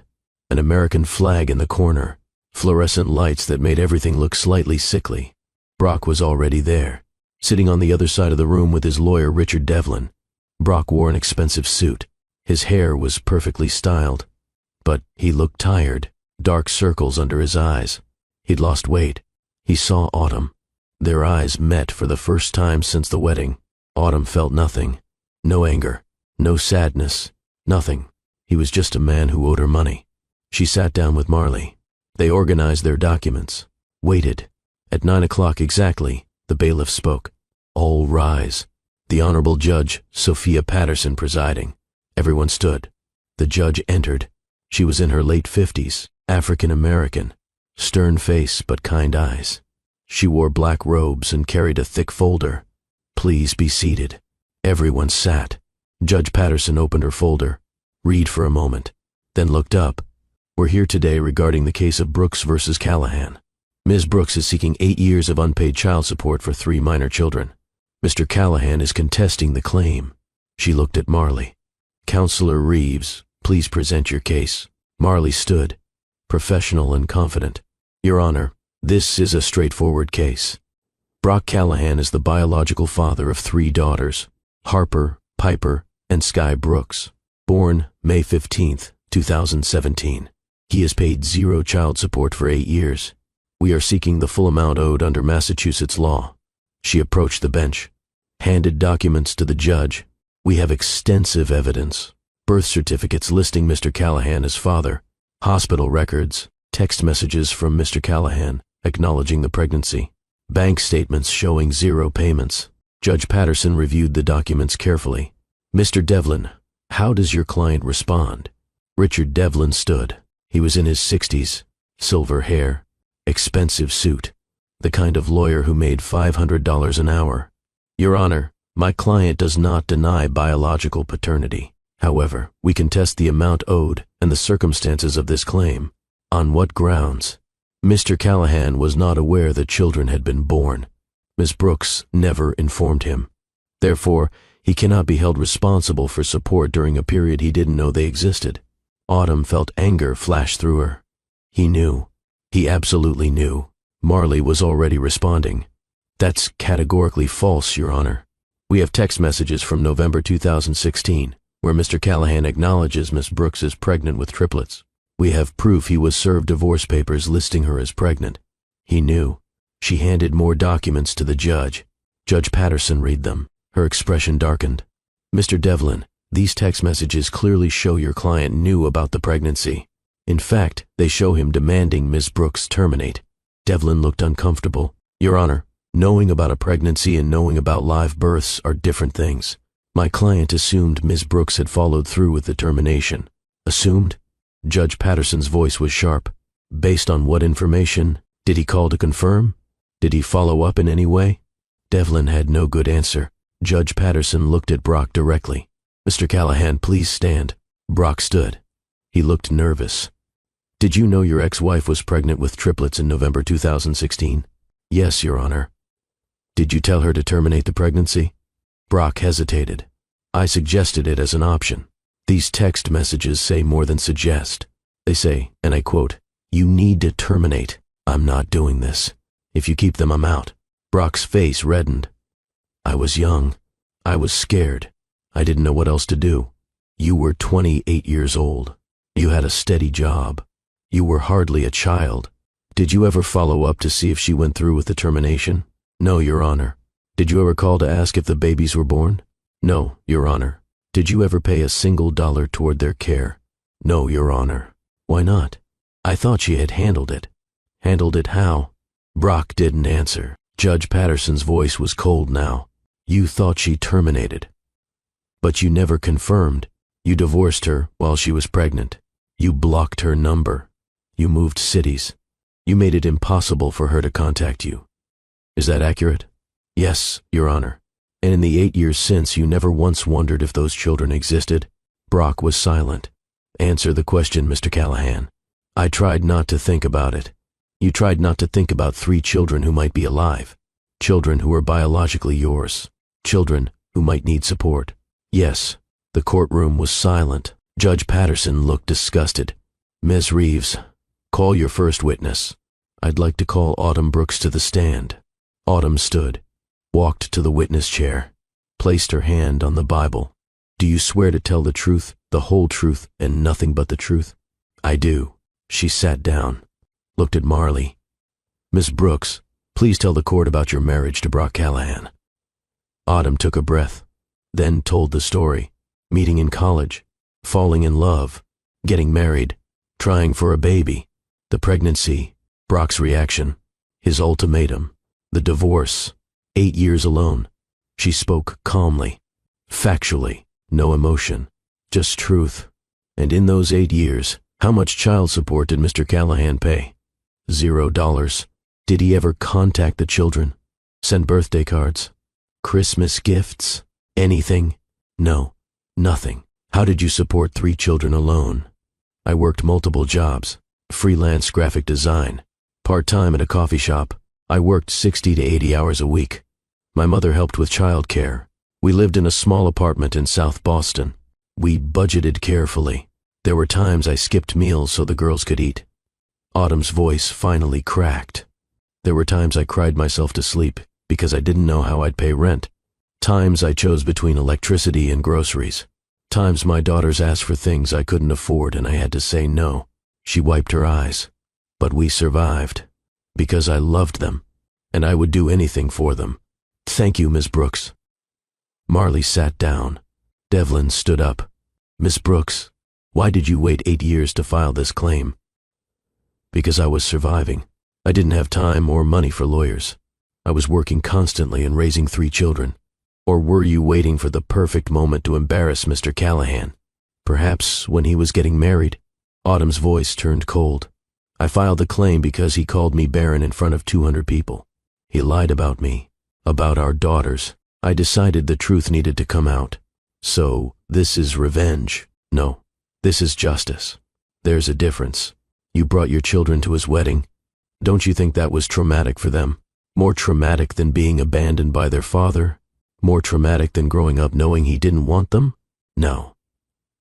An American flag in the corner. Fluorescent lights that made everything look slightly sickly. Brock was already there, sitting on the other side of the room with his lawyer Richard Devlin. Brock wore an expensive suit. His hair was perfectly styled. But he looked tired, dark circles under his eyes. He'd lost weight. He saw Autumn. Their eyes met for the first time since the wedding. Autumn felt nothing. No anger. No sadness. Nothing. He was just a man who owed her money. She sat down with Marley. They organized their documents. Waited. At 9 o'clock exactly, the bailiff spoke. All rise. The Honorable Judge Sophia Patterson presiding. Everyone stood. The judge entered. She was in her late 50s, African American, stern face but kind eyes. She wore black robes and carried a thick folder. Please be seated. Everyone sat. Judge Patterson opened her folder. Read for a moment. Then looked up. We're here today regarding the case of Brooks versus Callahan. Ms. Brooks is seeking 8 years of unpaid child support for 3 minor children. Mr. Callahan is contesting the claim. She looked at Marley. Counselor Reeves, please present your case. Marley stood, professional and confident. Your Honor, this is a straightforward case. Brock Callahan is the biological father of 3 daughters, Harper, Piper, and Sky Brooks, born May 15, 2017. He has paid 0 child support for 8 years. We are seeking the full amount owed under Massachusetts law. She approached the bench, handed documents to the judge. We have extensive evidence. Birth certificates listing Mr. Callahan as father, hospital records, text messages from Mr. Callahan acknowledging the pregnancy, bank statements showing 0 payments. Judge Patterson reviewed the documents carefully. Mr. Devlin, how does your client respond? Richard Devlin stood. He was in his 60s, silver hair, expensive suit, the kind of lawyer who made $500 an hour. Your Honor, my client does not deny biological paternity. However, we contest the amount owed and the circumstances of this claim. On what grounds? Mr. Callahan was not aware that children had been born. Ms. Brooks never informed him. Therefore, he cannot be held responsible for support during a period he didn't know they existed. Autumn felt anger flash through her. He knew. He absolutely knew. Marley was already responding. That's categorically false, Your Honor. We have text messages from November 2016, where Mr. Callahan acknowledges Miss Brooks is pregnant with triplets. We have proof he was served divorce papers listing her as pregnant. He knew. She handed more documents to the judge. Judge Patterson read them. Her expression darkened. Mr. Devlin, these text messages clearly show your client knew about the pregnancy. In fact, they show him demanding Miss Brooks terminate. Devlin looked uncomfortable. Your Honor, knowing about a pregnancy and knowing about live births are different things. My client assumed Ms. Brooks had followed through with the termination. Assumed? Judge Patterson's voice was sharp. Based on what information? Did he call to confirm? Did he follow up in any way? Devlin had no good answer. Judge Patterson looked at Brock directly. Mr. Callahan, please stand. Brock stood. He looked nervous. Did you know your ex-wife was pregnant with triplets in November 2016? Yes, Your Honor. Did you tell her to terminate the pregnancy? Brock hesitated. I suggested it as an option. These text messages say more than suggest. They say, and I quote, "You need to terminate. I'm not doing this. If you keep them, I'm out." Brock's face reddened. I was young. I was scared. I didn't know what else to do. You were 28 years old. You had a steady job. You were hardly a child. Did you ever follow up to see if she went through with the termination? No, Your Honor. Did you ever call to ask if the babies were born? No, Your Honor. Did you ever pay a single dollar toward their care? No, Your Honor. Why not? I thought she had handled it. Handled it how? Brock didn't answer. Judge Patterson's voice was cold now. You thought she terminated. But you never confirmed. You divorced her while she was pregnant. You blocked her number. You moved cities. You made it impossible for her to contact you. Is that accurate? Yes, Your Honor. And in the 8 years since, you never once wondered if those children existed? Brock was silent. Answer the question, Mr. Callahan. I tried not to think about it. You tried not to think about 3 children who might be alive. Children who are biologically yours. Children who might need support. Yes. The courtroom was silent. Judge Patterson looked disgusted. Ms. Reeves, call your first witness. I'd like to call Autumn Brooks to the stand. Autumn stood, walked to the witness chair, placed her hand on the Bible. Do you swear to tell the truth, the whole truth, and nothing but the truth? I do. She sat down, looked at Marley. Miss Brooks, please tell the court about your marriage to Brock Callahan. Autumn took a breath, then told the story. Meeting in college, falling in love, getting married, trying for a baby, the pregnancy, Brock's reaction, his ultimatum, the divorce, 8 years alone. She spoke calmly, factually, no emotion, just truth. And in those 8 years, how much child support did Mr. Callahan pay? $0. Did he ever contact the children? Send birthday cards? Christmas gifts? Anything? No. Nothing. How did you support 3 children alone? I worked multiple jobs, freelance graphic design, part-time at a coffee shop. I worked 60 to 80 hours a week. My mother helped with childcare. We lived in a small apartment in South Boston. We budgeted carefully. There were times I skipped meals so the girls could eat. Autumn's voice finally cracked. There were times I cried myself to sleep because I didn't know how I'd pay rent. Times I chose between electricity and groceries. Times my daughters asked for things I couldn't afford and I had to say no. She wiped her eyes. But we survived. Because I loved them. And I would do anything for them. Thank you, Miss Brooks. Marley sat down. Devlin stood up. Miss Brooks, why did you wait 8 years to file this claim? Because I was surviving. I didn't have time or money for lawyers. I was working constantly and raising 3 children. Or were you waiting for the perfect moment to embarrass Mr. Callahan? Perhaps when he was getting married? Autumn's voice turned cold. I filed the claim because he called me barren in front of 200 people. He lied about me, about our daughters. I decided the truth needed to come out. So, this is revenge. No, this is justice. There's a difference. You brought your children to his wedding. Don't you think that was traumatic for them? More traumatic than being abandoned by their father? More traumatic than growing up knowing he didn't want them? No.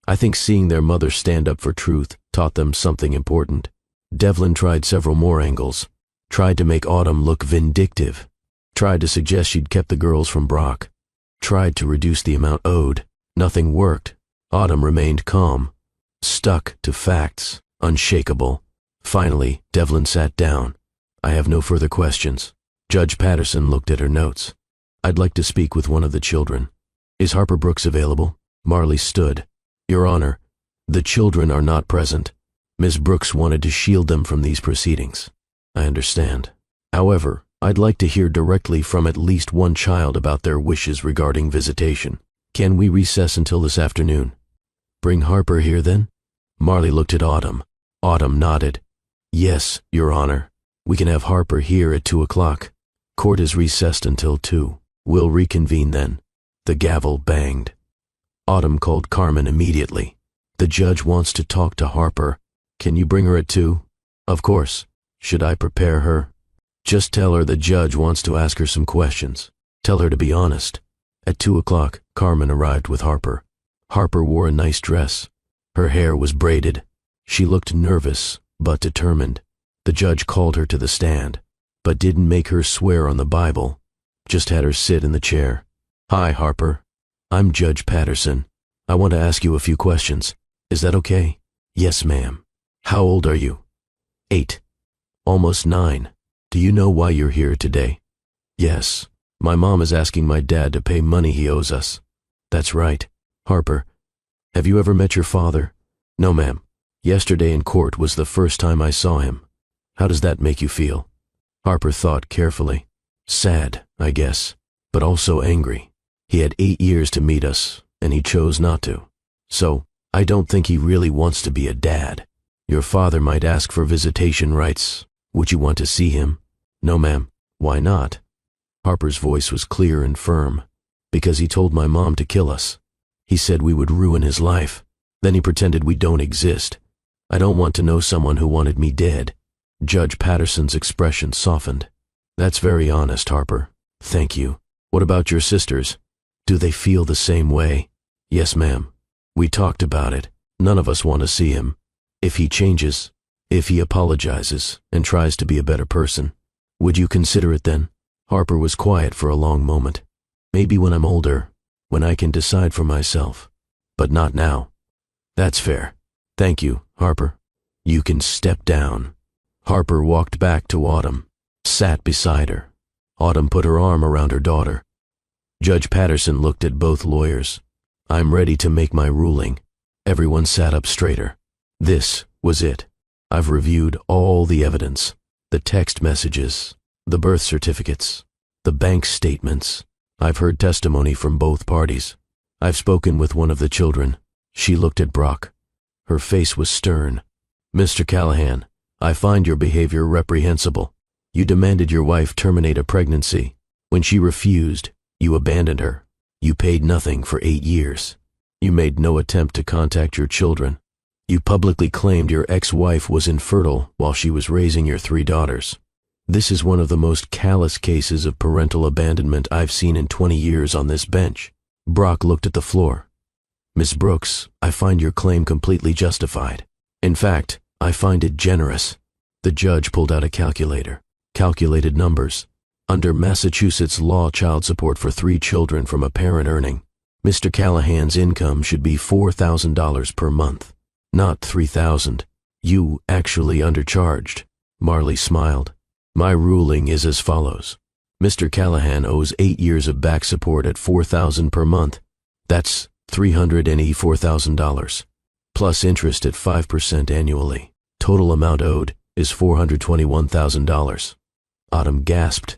I think seeing their mother stand up for truth taught them something important. Devlin tried several more angles. Tried to make Autumn look vindictive. Tried to suggest she'd kept the girls from Brock. Tried to reduce the amount owed. Nothing worked. Autumn remained calm. Stuck to facts. Unshakable. Finally, Devlin sat down. I have no further questions. Judge Patterson looked at her notes. I'd like to speak with one of the children. Is Harper Brooks available? Marley stood. Your Honor, the children are not present. Ms. Brooks wanted to shield them from these proceedings. I understand. However, I'd like to hear directly from at least one child about their wishes regarding visitation. Can we recess until this afternoon? Bring Harper here then? Marley looked at Autumn. Autumn nodded. Yes, Your Honor. We can have Harper here at 2 o'clock. Court is recessed until 2. We'll reconvene then. The gavel banged. Autumn called Carmen immediately. The judge wants to talk to Harper. Can you bring her at 2? Of course. Should I prepare her? Just tell her the judge wants to ask her some questions. Tell her to be honest. At 2 o'clock, Carmen arrived with Harper. Harper wore a nice dress. Her hair was braided. She looked nervous, but determined. The judge called her to the stand, but didn't make her swear on the Bible. Just had her sit in the chair. Hi, Harper. I'm Judge Patterson. I want to ask you a few questions. Is that okay? Yes, ma'am. How old are you? 8. Almost 9. Do you know why you're here today? Yes. My mom is asking my dad to pay money he owes us. That's right. Harper, have you ever met your father? No, ma'am. Yesterday in court was the first time I saw him. How does that make you feel? Harper thought carefully. Sad, I guess, but also angry. He had 8 years to meet us, and he chose not to. So, I don't think he really wants to be a dad. Your father might ask for visitation rights. Would you want to see him? No, ma'am. Why not? Harper's voice was clear and firm. Because he told my mom to kill us. He said we would ruin his life. Then he pretended we don't exist. I don't want to know someone who wanted me dead. Judge Patterson's expression softened. That's very honest, Harper. Thank you. What about your sisters? Do they feel the same way? Yes, ma'am. We talked about it. None of us want to see him. If he changes, if he apologizes and tries to be a better person, would you consider it then? Harper was quiet for a long moment. Maybe when I'm older, when I can decide for myself. But not now. That's fair. Thank you, Harper. You can step down. Harper walked back to Autumn, sat beside her. Autumn put her arm around her daughter. Judge Patterson looked at both lawyers. I'm ready to make my ruling. Everyone sat up straighter. This was it. I've reviewed all the evidence, the text messages, the birth certificates, the bank statements. I've heard testimony from both parties. I've spoken with one of the children. She looked at Brock. Her face was stern. Mr. Callahan, I find your behavior reprehensible. You demanded your wife terminate a pregnancy. When she refused, you abandoned her. You paid nothing for 8 years. You made no attempt to contact your children. You publicly claimed your ex-wife was infertile while she was raising your 3 daughters. This is one of the most callous cases of parental abandonment I've seen in 20 years on this bench. Brock looked at the floor. Miss Brooks, I find your claim completely justified. In fact, I find it generous. The judge pulled out a calculator, calculated numbers. Under Massachusetts law, child support for 3 children from a parent earning, Mr. Callahan's income should be $4,000 per month, not $3,000. You actually undercharged. Marley smiled. My ruling is as follows. Mr. Callahan owes 8 years of back support at $4,000 per month. That's $384,000, plus interest at 5% annually. Total amount owed is $421,000. Autumn gasped.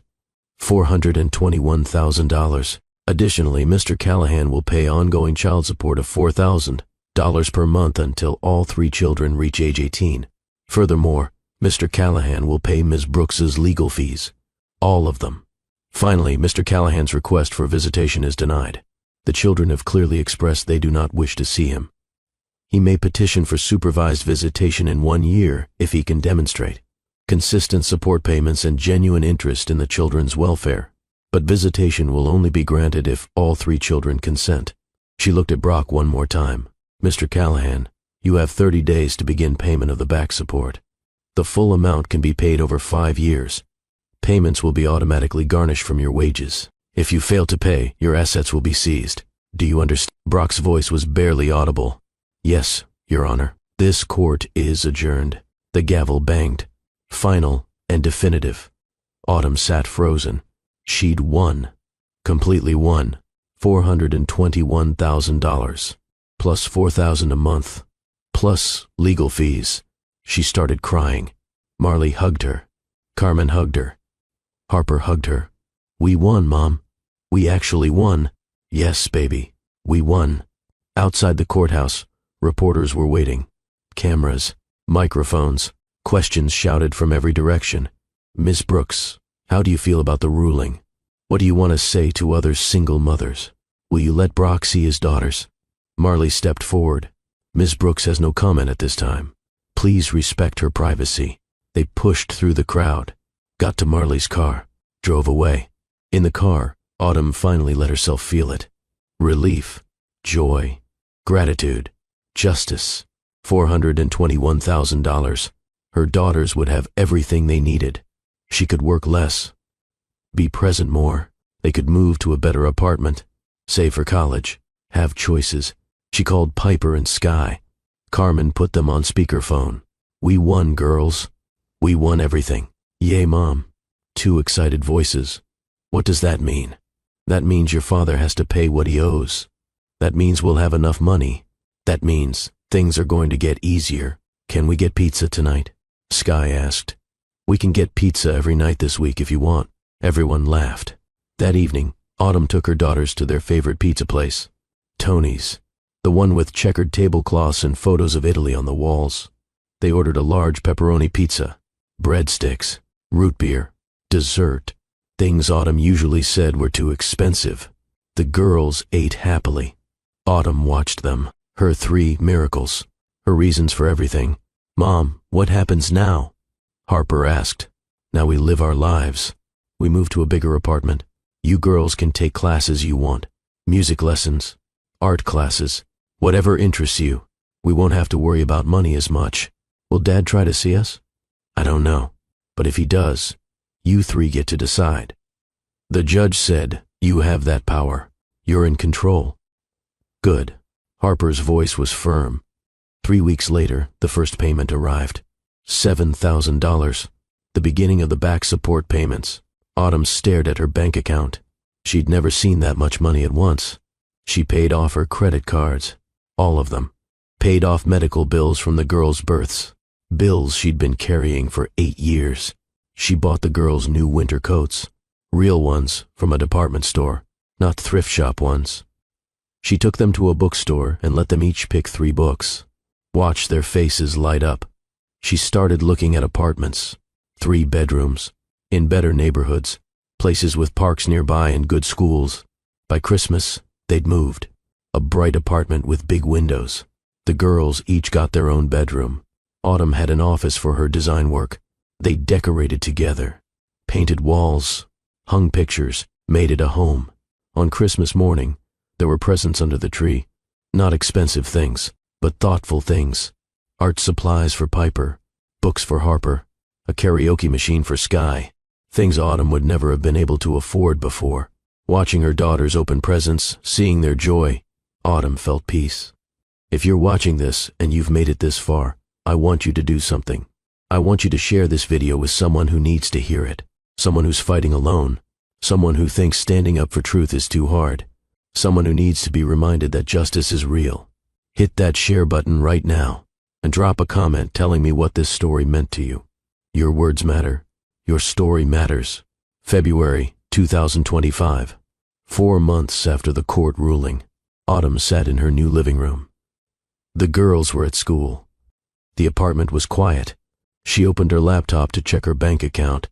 $421,000. Additionally, Mr. Callahan will pay ongoing child support of $4,000 per month until all 3 children reach age 18. Furthermore, Mr. Callahan will pay Ms. Brooks's legal fees. All of them. Finally, Mr. Callahan's request for visitation is denied. The children have clearly expressed they do not wish to see him. He may petition for supervised visitation in 1 year if he can demonstrate consistent support payments and genuine interest in the children's welfare. But visitation will only be granted if all 3 children consent. She looked at Brock one more time. Mr. Callahan, you have 30 days to begin payment of the back support. The full amount can be paid over 5 years. Payments will be automatically garnished from your wages. If you fail to pay, your assets will be seized. Do you understand? Brock's voice was barely audible. Yes, Your Honor. This court is adjourned. The gavel banged. Final and definitive. Autumn sat frozen. She'd won. Completely won. $421,000. Plus $4,000 a month. Plus legal fees. She started crying. Marley hugged her. Carmen hugged her. Harper hugged her. We won, Mom. We actually won. Yes, baby. We won. Outside the courthouse, reporters were waiting. Cameras, microphones, questions shouted from every direction. Miss Brooks, how do you feel about the ruling? What do you want to say to other single mothers? Will you let Brock see his daughters? Marley stepped forward. Miss Brooks has no comment at this time. Please respect her privacy. They pushed through the crowd, got to Marley's car, drove away. In the car, Autumn finally let herself feel it. Relief, joy, gratitude, justice. $421,000. Her daughters would have everything they needed. She could work less, be present more. They could move to a better apartment, save for college, have choices. She called Piper and Sky. Carmen put them on speakerphone. We won, girls. We won everything. Yay, Mom. 2 excited voices. What does that mean? That means your father has to pay what he owes. That means we'll have enough money. That means things are going to get easier. Can we get pizza tonight? Sky asked. We can get pizza every night this week if you want. Everyone laughed. That evening, Autumn took her daughters to their favorite pizza place, Tony's. the one with checkered tablecloths and photos of Italy on the walls. They ordered a large pepperoni pizza, breadsticks, root beer, dessert, things Autumn usually said were too expensive. The girls ate happily. Autumn watched them, her 3 miracles, her reasons for everything. "Mom, what happens now?" Harper asked. "Now we live our lives. We move to a bigger apartment. You girls can take classes you want. Music lessons, art classes, whatever interests you. We won't have to worry about money as much. Will Dad try to see us?" "I don't know. But if he does, you 3 get to decide." The judge said, "You have that power. You're in control." "Good." Harper's voice was firm. 3 weeks later, the first payment arrived. $7,000. The beginning of the back support payments. Autumn stared at her bank account. She'd never seen that much money at once. She paid off her credit cards. All of them. Paid off medical bills from the girls' births. Bills she'd been carrying for 8 years. She bought the girls new winter coats. Real ones from a department store, not thrift shop ones. She took them to a bookstore and let them each pick 3 books. Watched their faces light up. She started looking at apartments. 3 bedrooms. In better neighborhoods. Places with parks nearby and good schools. By Christmas, they'd moved. A bright apartment with big windows. The girls each got their own bedroom. Autumn had an office for her design work. They decorated together. Painted walls. Hung pictures. Made it a home. On Christmas morning, there were presents under the tree. Not expensive things, but thoughtful things. Art supplies for Piper. Books for Harper. A karaoke machine for Sky. Things Autumn would never have been able to afford before. Watching her daughters open presents, seeing their joy, Autumn felt peace. If you're watching this and you've made it this far, I want you to do something. I want you to share this video with someone who needs to hear it. Someone who's fighting alone. Someone who thinks standing up for truth is too hard. Someone who needs to be reminded that justice is real. Hit that share button right now and drop a comment telling me what this story meant to you. Your words matter. Your story matters. February 2025. 4 months after the court ruling, Autumn sat in her new living room. The girls were at school. The apartment was quiet. She opened her laptop to check her bank account.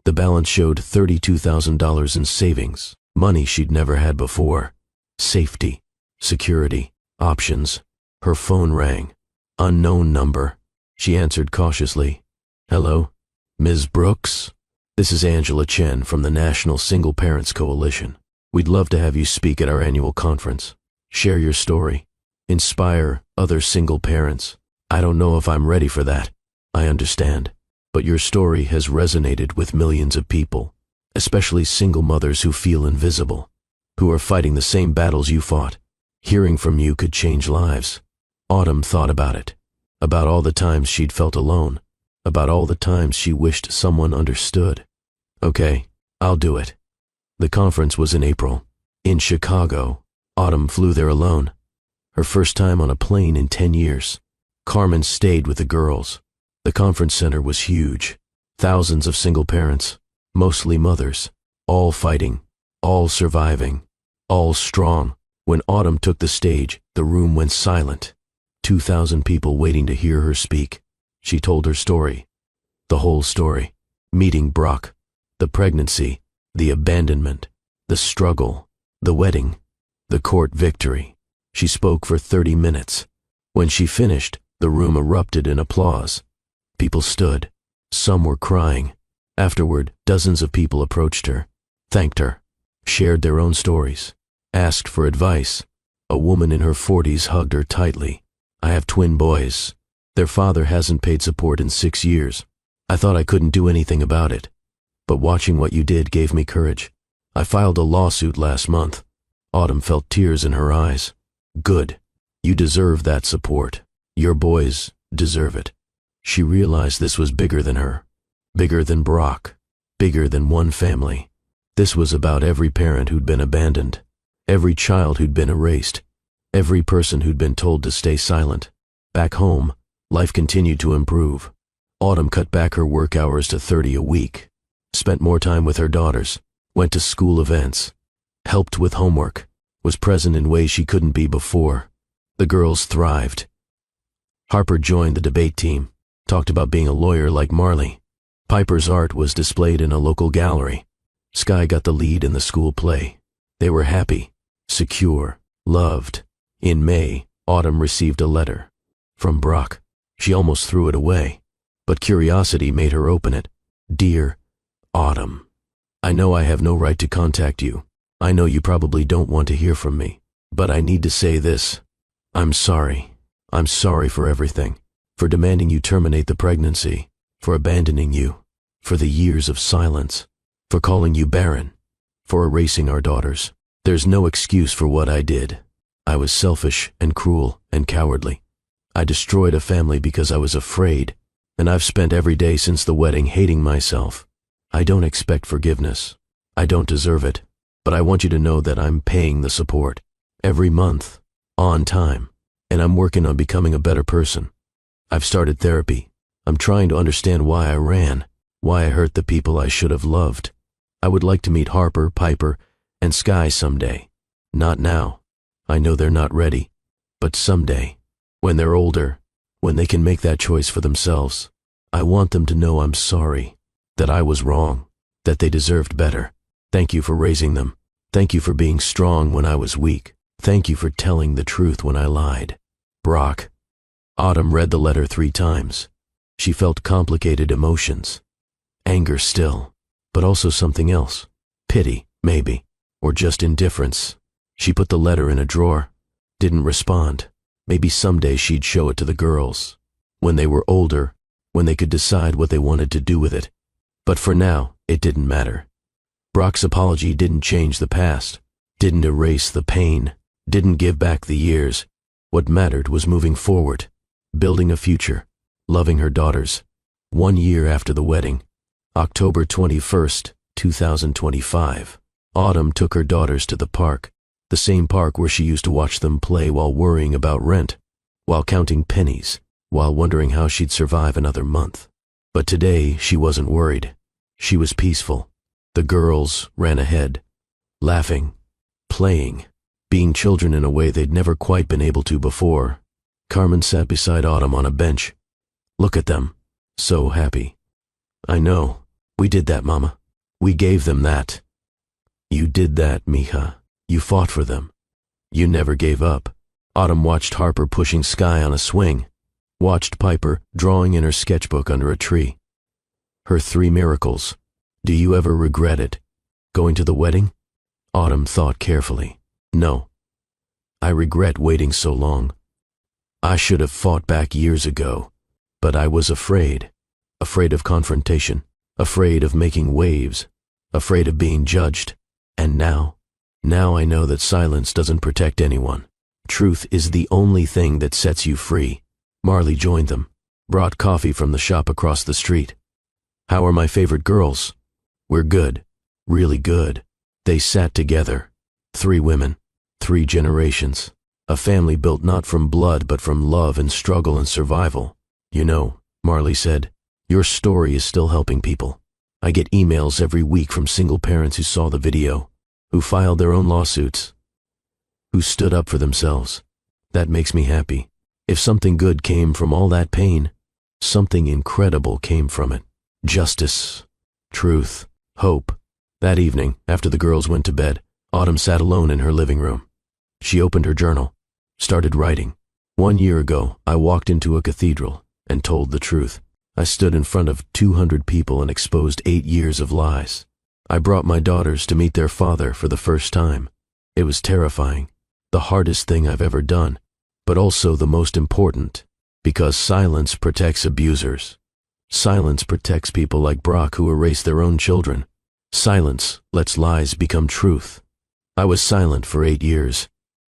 The balance showed $32,000 in savings, money she'd never had before. Safety, security, options. Her phone rang. Unknown number. She answered cautiously. "Hello? Ms. Brooks? This is Angela Chen from the National Single Parents Coalition. We'd love to have you speak at our annual conference. Share your story. Inspire other single parents. I don't know if I'm ready for that. I understand. But your story has resonated with millions of people, especially single mothers who feel invisible, who are fighting the same battles you fought. Hearing from you could change lives." Autumn thought about it, about all the times she'd felt alone, about all the times she wished someone understood. "Okay, I'll do it." The conference was in April. In Chicago, Autumn flew there alone. Her first time on a plane in 10 years. Carmen stayed with the girls. The conference center was huge. Thousands of single parents, mostly mothers, all fighting, all surviving, all strong. When Autumn took the stage, the room went silent. 2,000 people waiting to hear her speak. She told her story. The whole story. Meeting Brock. The pregnancy. The abandonment. The struggle. The wedding. The court victory. She spoke for 30 minutes. When she finished, the room erupted in applause. People stood. Some were crying. Afterward, dozens of people approached her, thanked her, shared their own stories, asked for advice. A woman in her 40s hugged her tightly. "I have twin boys. Their father hasn't paid support in 6 years. I thought I couldn't do anything about it. But watching what you did gave me courage. I filed a lawsuit last month." Autumn felt tears in her eyes. "Good. You deserve that support. Your boys deserve it." She realized this was bigger than her, bigger than Brock, bigger than one family. This was about every parent who'd been abandoned, every child who'd been erased, every person who'd been told to stay silent. Back home, life continued to improve. Autumn cut back her work hours to 30 a week, spent more time with her daughters, went to school events, helped with homework, was present in ways she couldn't be before. The girls thrived. Harper joined the debate team, talked about being a lawyer like Marley. Piper's art was displayed in a local gallery. Sky got the lead in the school play. They were happy, secure, loved. In May, Autumn received a letter from Brock. She almost threw it away, but curiosity made her open it. Dear Autumn, I know I have no right to contact you. I know you probably don't want to hear from me, but I need to say this. I'm sorry. I'm sorry for everything, for demanding you terminate the pregnancy, for abandoning you, for the years of silence, for calling you barren, for erasing our daughters. There's no excuse for what I did. I was selfish and cruel and cowardly. I destroyed a family because I was afraid, and I've spent every day since the wedding hating myself. I don't expect forgiveness. I don't deserve it, but I want you to know that I'm paying the support every month, on time, and I'm working on becoming a better person. I've started therapy. I'm trying to understand why I ran, why I hurt the people I should have loved. I would like to meet Harper, Piper, and Sky someday. Not now. I know they're not ready, but someday, when they're older, when they can make that choice for themselves, I want them to know I'm sorry, that I was wrong, that they deserved better. Thank you for raising them. Thank you for being strong when I was weak. Thank you for telling the truth when I lied. Brock. Autumn read the letter 3 times. She felt complicated emotions. Anger still, but also something else. Pity, maybe, or just indifference. She put the letter in a drawer. Didn't respond. Maybe someday she'd show it to the girls. When they were older, when they could decide what they wanted to do with it. But for now, it didn't matter. Brock's apology didn't change the past, didn't erase the pain, didn't give back the years. What mattered was moving forward, building a future, loving her daughters. 1 year after the wedding, October 21st, 2025, Autumn took her daughters to the park, the same park where she used to watch them play while worrying about rent, while counting pennies, while wondering how she'd survive another month. But today she wasn't worried. She was peaceful. The girls ran ahead, laughing, playing, being children in a way they'd never quite been able to before. Carmen sat beside Autumn on a bench. Look at them, so happy. I know, we did that, Mama. We gave them that. You did that, mija. You fought for them. You never gave up. Autumn watched Harper pushing Sky on a swing, watched Piper drawing in her sketchbook under a tree. Her 3 miracles. Do you ever regret it? Going to the wedding? Autumn thought carefully. No. I regret waiting so long. I should have fought back years ago, but I was afraid. Afraid of confrontation, afraid of making waves, afraid of being judged. And now I know that silence doesn't protect anyone. Truth is the only thing that sets you free. Marley joined them, brought coffee from the shop across the street. How are my favorite girls? We're good, really good. They sat together. 3 women, 3 generations. A family built not from blood but from love and struggle and survival. You know, Marley said, your story is still helping people. I get emails every week from single parents who saw the video, who filed their own lawsuits, who stood up for themselves. That makes me happy. If something good came from all that pain, something incredible came from it. Justice, truth, hope. That evening, after the girls went to bed, Autumn sat alone in her living room. She opened her journal, started writing. 1 year ago, I walked into a cathedral and told the truth. I stood in front of 200 people and exposed 8 years of lies. I brought my daughters to meet their father for the first time. It was terrifying, the hardest thing I've ever done, but also the most important, because silence protects abusers. Silence protects people like Brock who erase their own children. Silence lets lies become truth. I was silent for 8 years,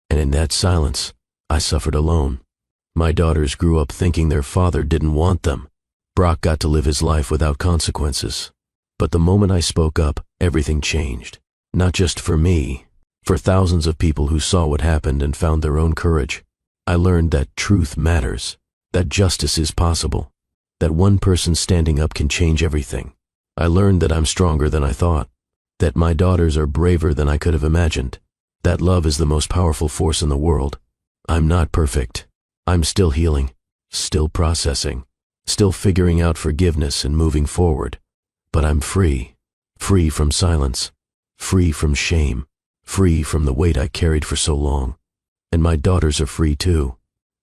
and in that silence, I suffered alone. My daughters grew up thinking their father didn't want them. Brock got to live his life without consequences. But the moment I spoke up, everything changed. Not just for me, for thousands of people who saw what happened and found their own courage. I learned that truth matters, that justice is possible, that one person standing up can change everything. I learned that I'm stronger than I thought, that my daughters are braver than I could have imagined, that love is the most powerful force in the world. I'm not perfect. I'm still healing, still processing, still figuring out forgiveness and moving forward. But I'm free, free from silence, free from shame, free from the weight I carried for so long. And my daughters are free too,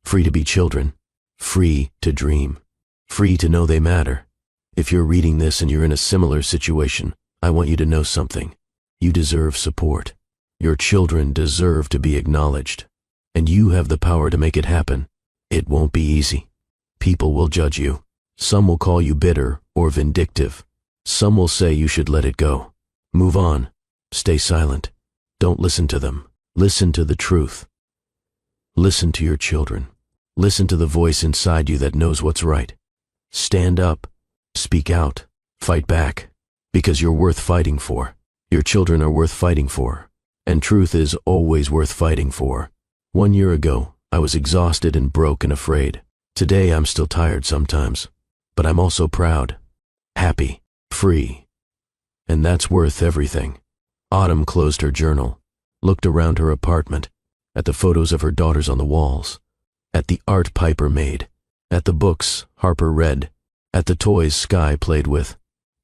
free to be children, free to dream, free to know they matter. If you're reading this and you're in a similar situation, I want you to know something. You deserve support. Your children deserve to be acknowledged. And you have the power to make it happen. It won't be easy. People will judge you. Some will call you bitter or vindictive. Some will say you should let it go. Move on. Stay silent. Don't listen to them. Listen to the truth. Listen to your children. Listen to the voice inside you that knows what's right. Stand up. Speak out. Fight back. Because you're worth fighting for. Your children are worth fighting for. And truth is always worth fighting for. 1 year ago, I was exhausted and broke and afraid. Today, I'm still tired sometimes. But I'm also proud, happy, free. And that's worth everything. Autumn closed her journal, looked around her apartment, at the photos of her daughters on the walls, at the art Piper made, at the books Harper read, at the toys Sky played with.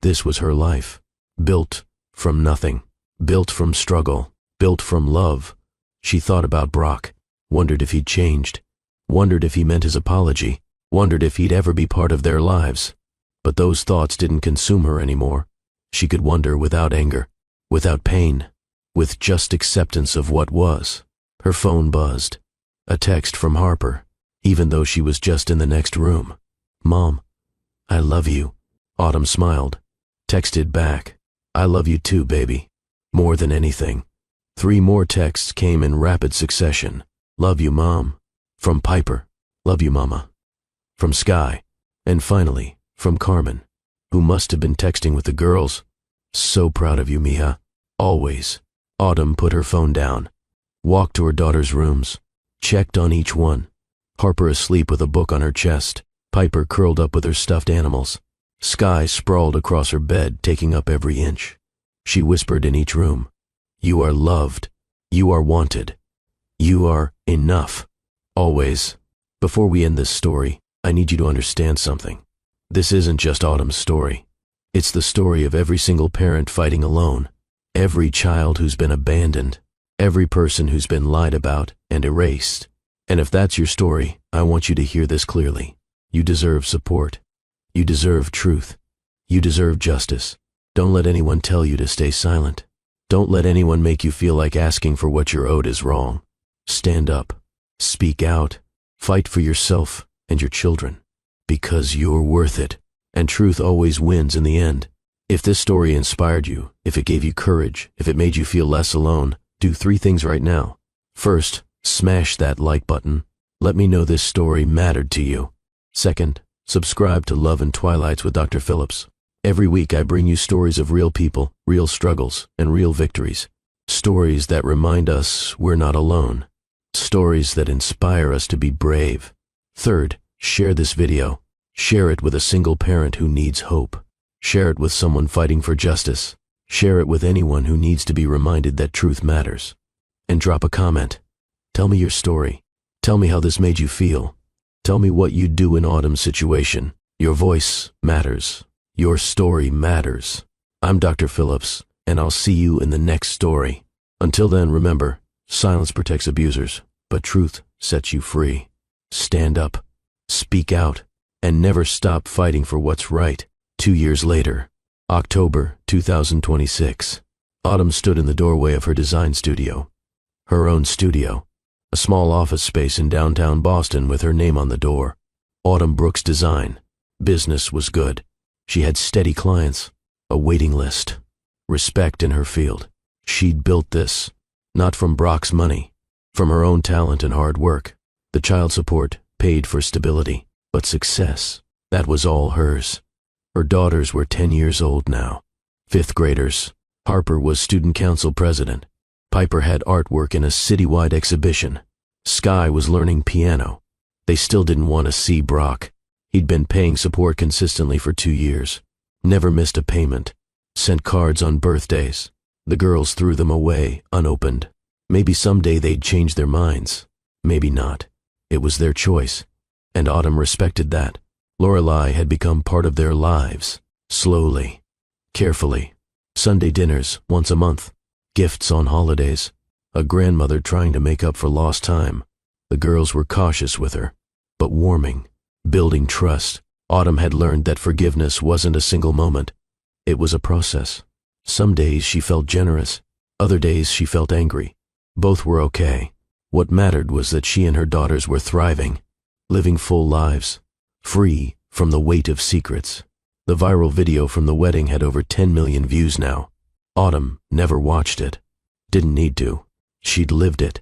This was her life, built from nothing, built from struggle, built from love. She thought about Brock, wondered if he'd changed, wondered if he meant his apology, wondered if he'd ever be part of their lives. But those thoughts didn't consume her anymore. She could wonder without anger, without pain, with just acceptance of what was. Her phone buzzed. A text from Harper, even though she was just in the next room. "Mom, I love you." Autumn smiled, texted back, "I love you too, baby. More than anything." 3 more texts came in rapid succession. "Love you, Mom." From Piper. "Love you, Mama." From Sky. And finally, from Carmen, who must have been texting with the girls. "So proud of you, mija. Always." Autumn put her phone down, walked to her daughter's rooms, checked on each one. Harper asleep with a book on her chest, Piper curled up with her stuffed animals, Sky sprawled across her bed, taking up every inch. She whispered in each room, "You are loved. You are wanted. You are enough. Always." Before we end this story, I need you to understand something. This isn't just Autumn's story. It's the story of every single parent fighting alone, every child who's been abandoned, every person who's been lied about and erased. And if that's your story, I want you to hear this clearly. You deserve support. You deserve truth. You deserve justice. Don't let anyone tell you to stay silent. Don't let anyone make you feel like asking for what you're owed is wrong. Stand up. Speak out. Fight for yourself and your children. Because you're worth it. And truth always wins in the end. If this story inspired you, if it gave you courage, if it made you feel less alone, do 3 things right now. First, smash that like button. Let me know this story mattered to you. Second, subscribe to Love and Twilights with Dr. Phillips. Every week I bring you stories of real people, real struggles, and real victories. Stories that remind us we're not alone. Stories that inspire us to be brave. Third, share this video. Share it with a single parent who needs hope. Share it with someone fighting for justice. Share it with anyone who needs to be reminded that truth matters. And drop a comment. Tell me your story. Tell me how this made you feel. Tell me what you'd do in Autumn's situation. Your voice matters. Your story matters. I'm Dr. Phillips, and I'll see you in the next story. Until then, remember, silence protects abusers, but truth sets you free. Stand up, speak out, and never stop fighting for what's right. 2 years later, October 2026, Autumn stood in the doorway of her design studio. Her own studio, a small office space in downtown Boston with her name on the door. Autumn Brooks Design. Business was good. She had steady clients, a waiting list, respect in her field. She'd built this, not from Brock's money, from her own talent and hard work. The child support paid for stability, but success, that was all hers. Her daughters were 10 years old now, 5th graders. Harper was student council president. Piper had artwork in a citywide exhibition. Sky was learning piano. They still didn't want to see Brock. He'd been paying support consistently for 2 years, never missed a payment, sent cards on birthdays. The girls threw them away, unopened. Maybe someday they'd change their minds. Maybe not. It was their choice, and Autumn respected that. Lorelei had become part of their lives, slowly, carefully. Sunday dinners once a month, gifts on holidays, a grandmother trying to make up for lost time. The girls were cautious with her, but warming, building trust. Autumn had learned that forgiveness wasn't a single moment. It was a process. Some days she felt generous, other days she felt angry. Both were okay. What mattered was that she and her daughters were thriving, living full lives, free from the weight of secrets. The viral video from the wedding had over 10 million views now. Autumn never watched it. Didn't need to. She'd lived it.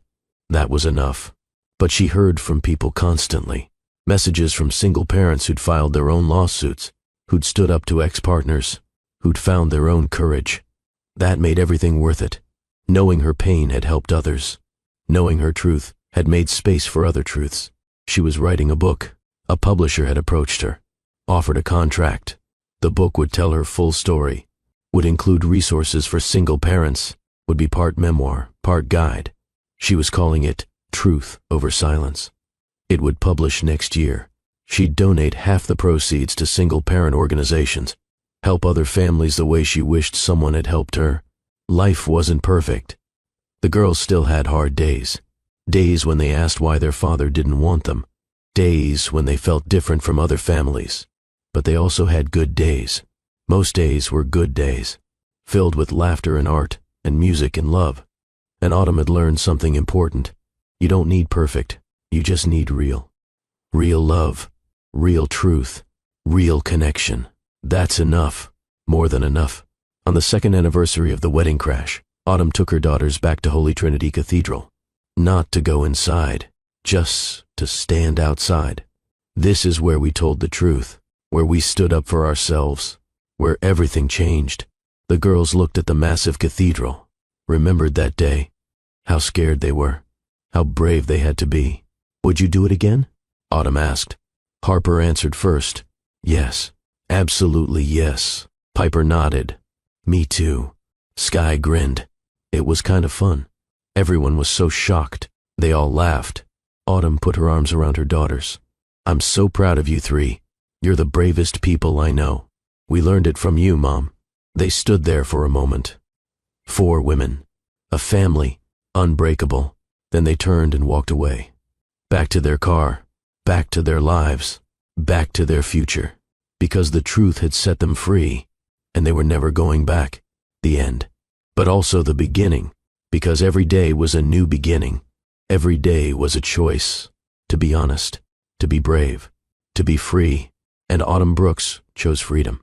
That was enough. But she heard from people constantly. Messages from single parents who'd filed their own lawsuits, who'd stood up to ex-partners, who'd found their own courage. That made everything worth it. Knowing her pain had helped others. Knowing her truth had made space for other truths. She was writing a book. A publisher had approached her, offered a contract. The book would tell her full story, would include resources for single parents, would be part memoir, part guide. She was calling it Truth Over Silence. It would publish next year. She'd donate half the proceeds to single-parent organizations, help other families the way she wished someone had helped her. Life wasn't perfect. The girls still had hard days. Days when they asked why their father didn't want them. Days when they felt different from other families. But they also had good days. Most days were good days, filled with laughter and art and music and love. And Autumn had learned something important. You don't need perfect. You just need real. Real love, real truth, real connection. That's enough. More than enough. On the second anniversary of the wedding crash, Autumn took her daughters back to Holy Trinity Cathedral. Not to go inside, just to stand outside. This is where we told the truth, where we stood up for ourselves, where everything changed. The girls looked at the massive cathedral, remembered that day, how scared they were, how brave they had to be. Would you do it again? Autumn asked. Harper answered first. Yes, absolutely yes. Piper nodded. Me too. Sky grinned. It was kind of fun. Everyone was so shocked. They all laughed. Autumn put her arms around her daughters. I'm so proud of you three. You're the bravest people I know. We learned it from you, Mom. They stood there for a moment. 4 women. A family. Unbreakable. Then they turned and walked away. Back to their car. Back to their lives. Back to their future. Because the truth had set them free, and they were never going back. The end. But also the beginning, because every day was a new beginning. Every day was a choice. To be honest, to be brave, to be free. And Autumn Brooks chose freedom.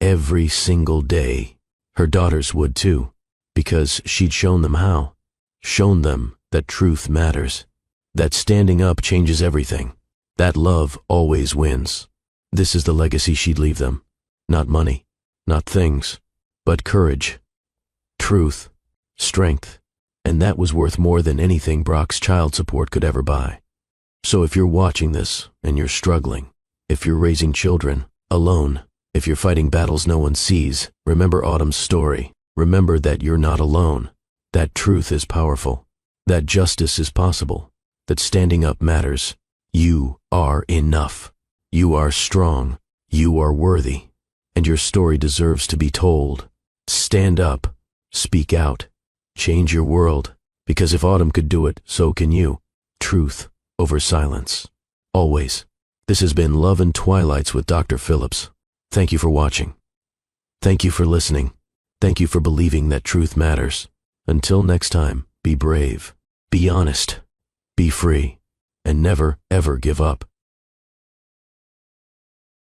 Every single day. Her daughters would too, because she'd shown them how. Shown them that truth matters. That standing up changes everything. That love always wins. This is the legacy she'd leave them. Not money, not things, but courage, truth, strength, and that was worth more than anything Brock's child support could ever buy. So if you're watching this and you're struggling, if you're raising children, alone, if you're fighting battles no one sees, remember Autumn's story. Remember that you're not alone, that truth is powerful, that justice is possible, that standing up matters. You are enough. You are strong. You are worthy. And your story deserves to be told. Stand up. Speak out. Change your world. Because if Autumn could do it, so can you. Truth over silence. Always. This has been Love and Twilights with Dr. Phillips. Thank you for watching. Thank you for listening. Thank you for believing that truth matters. Until next time, be brave. Be honest. Be free. And never, ever give up.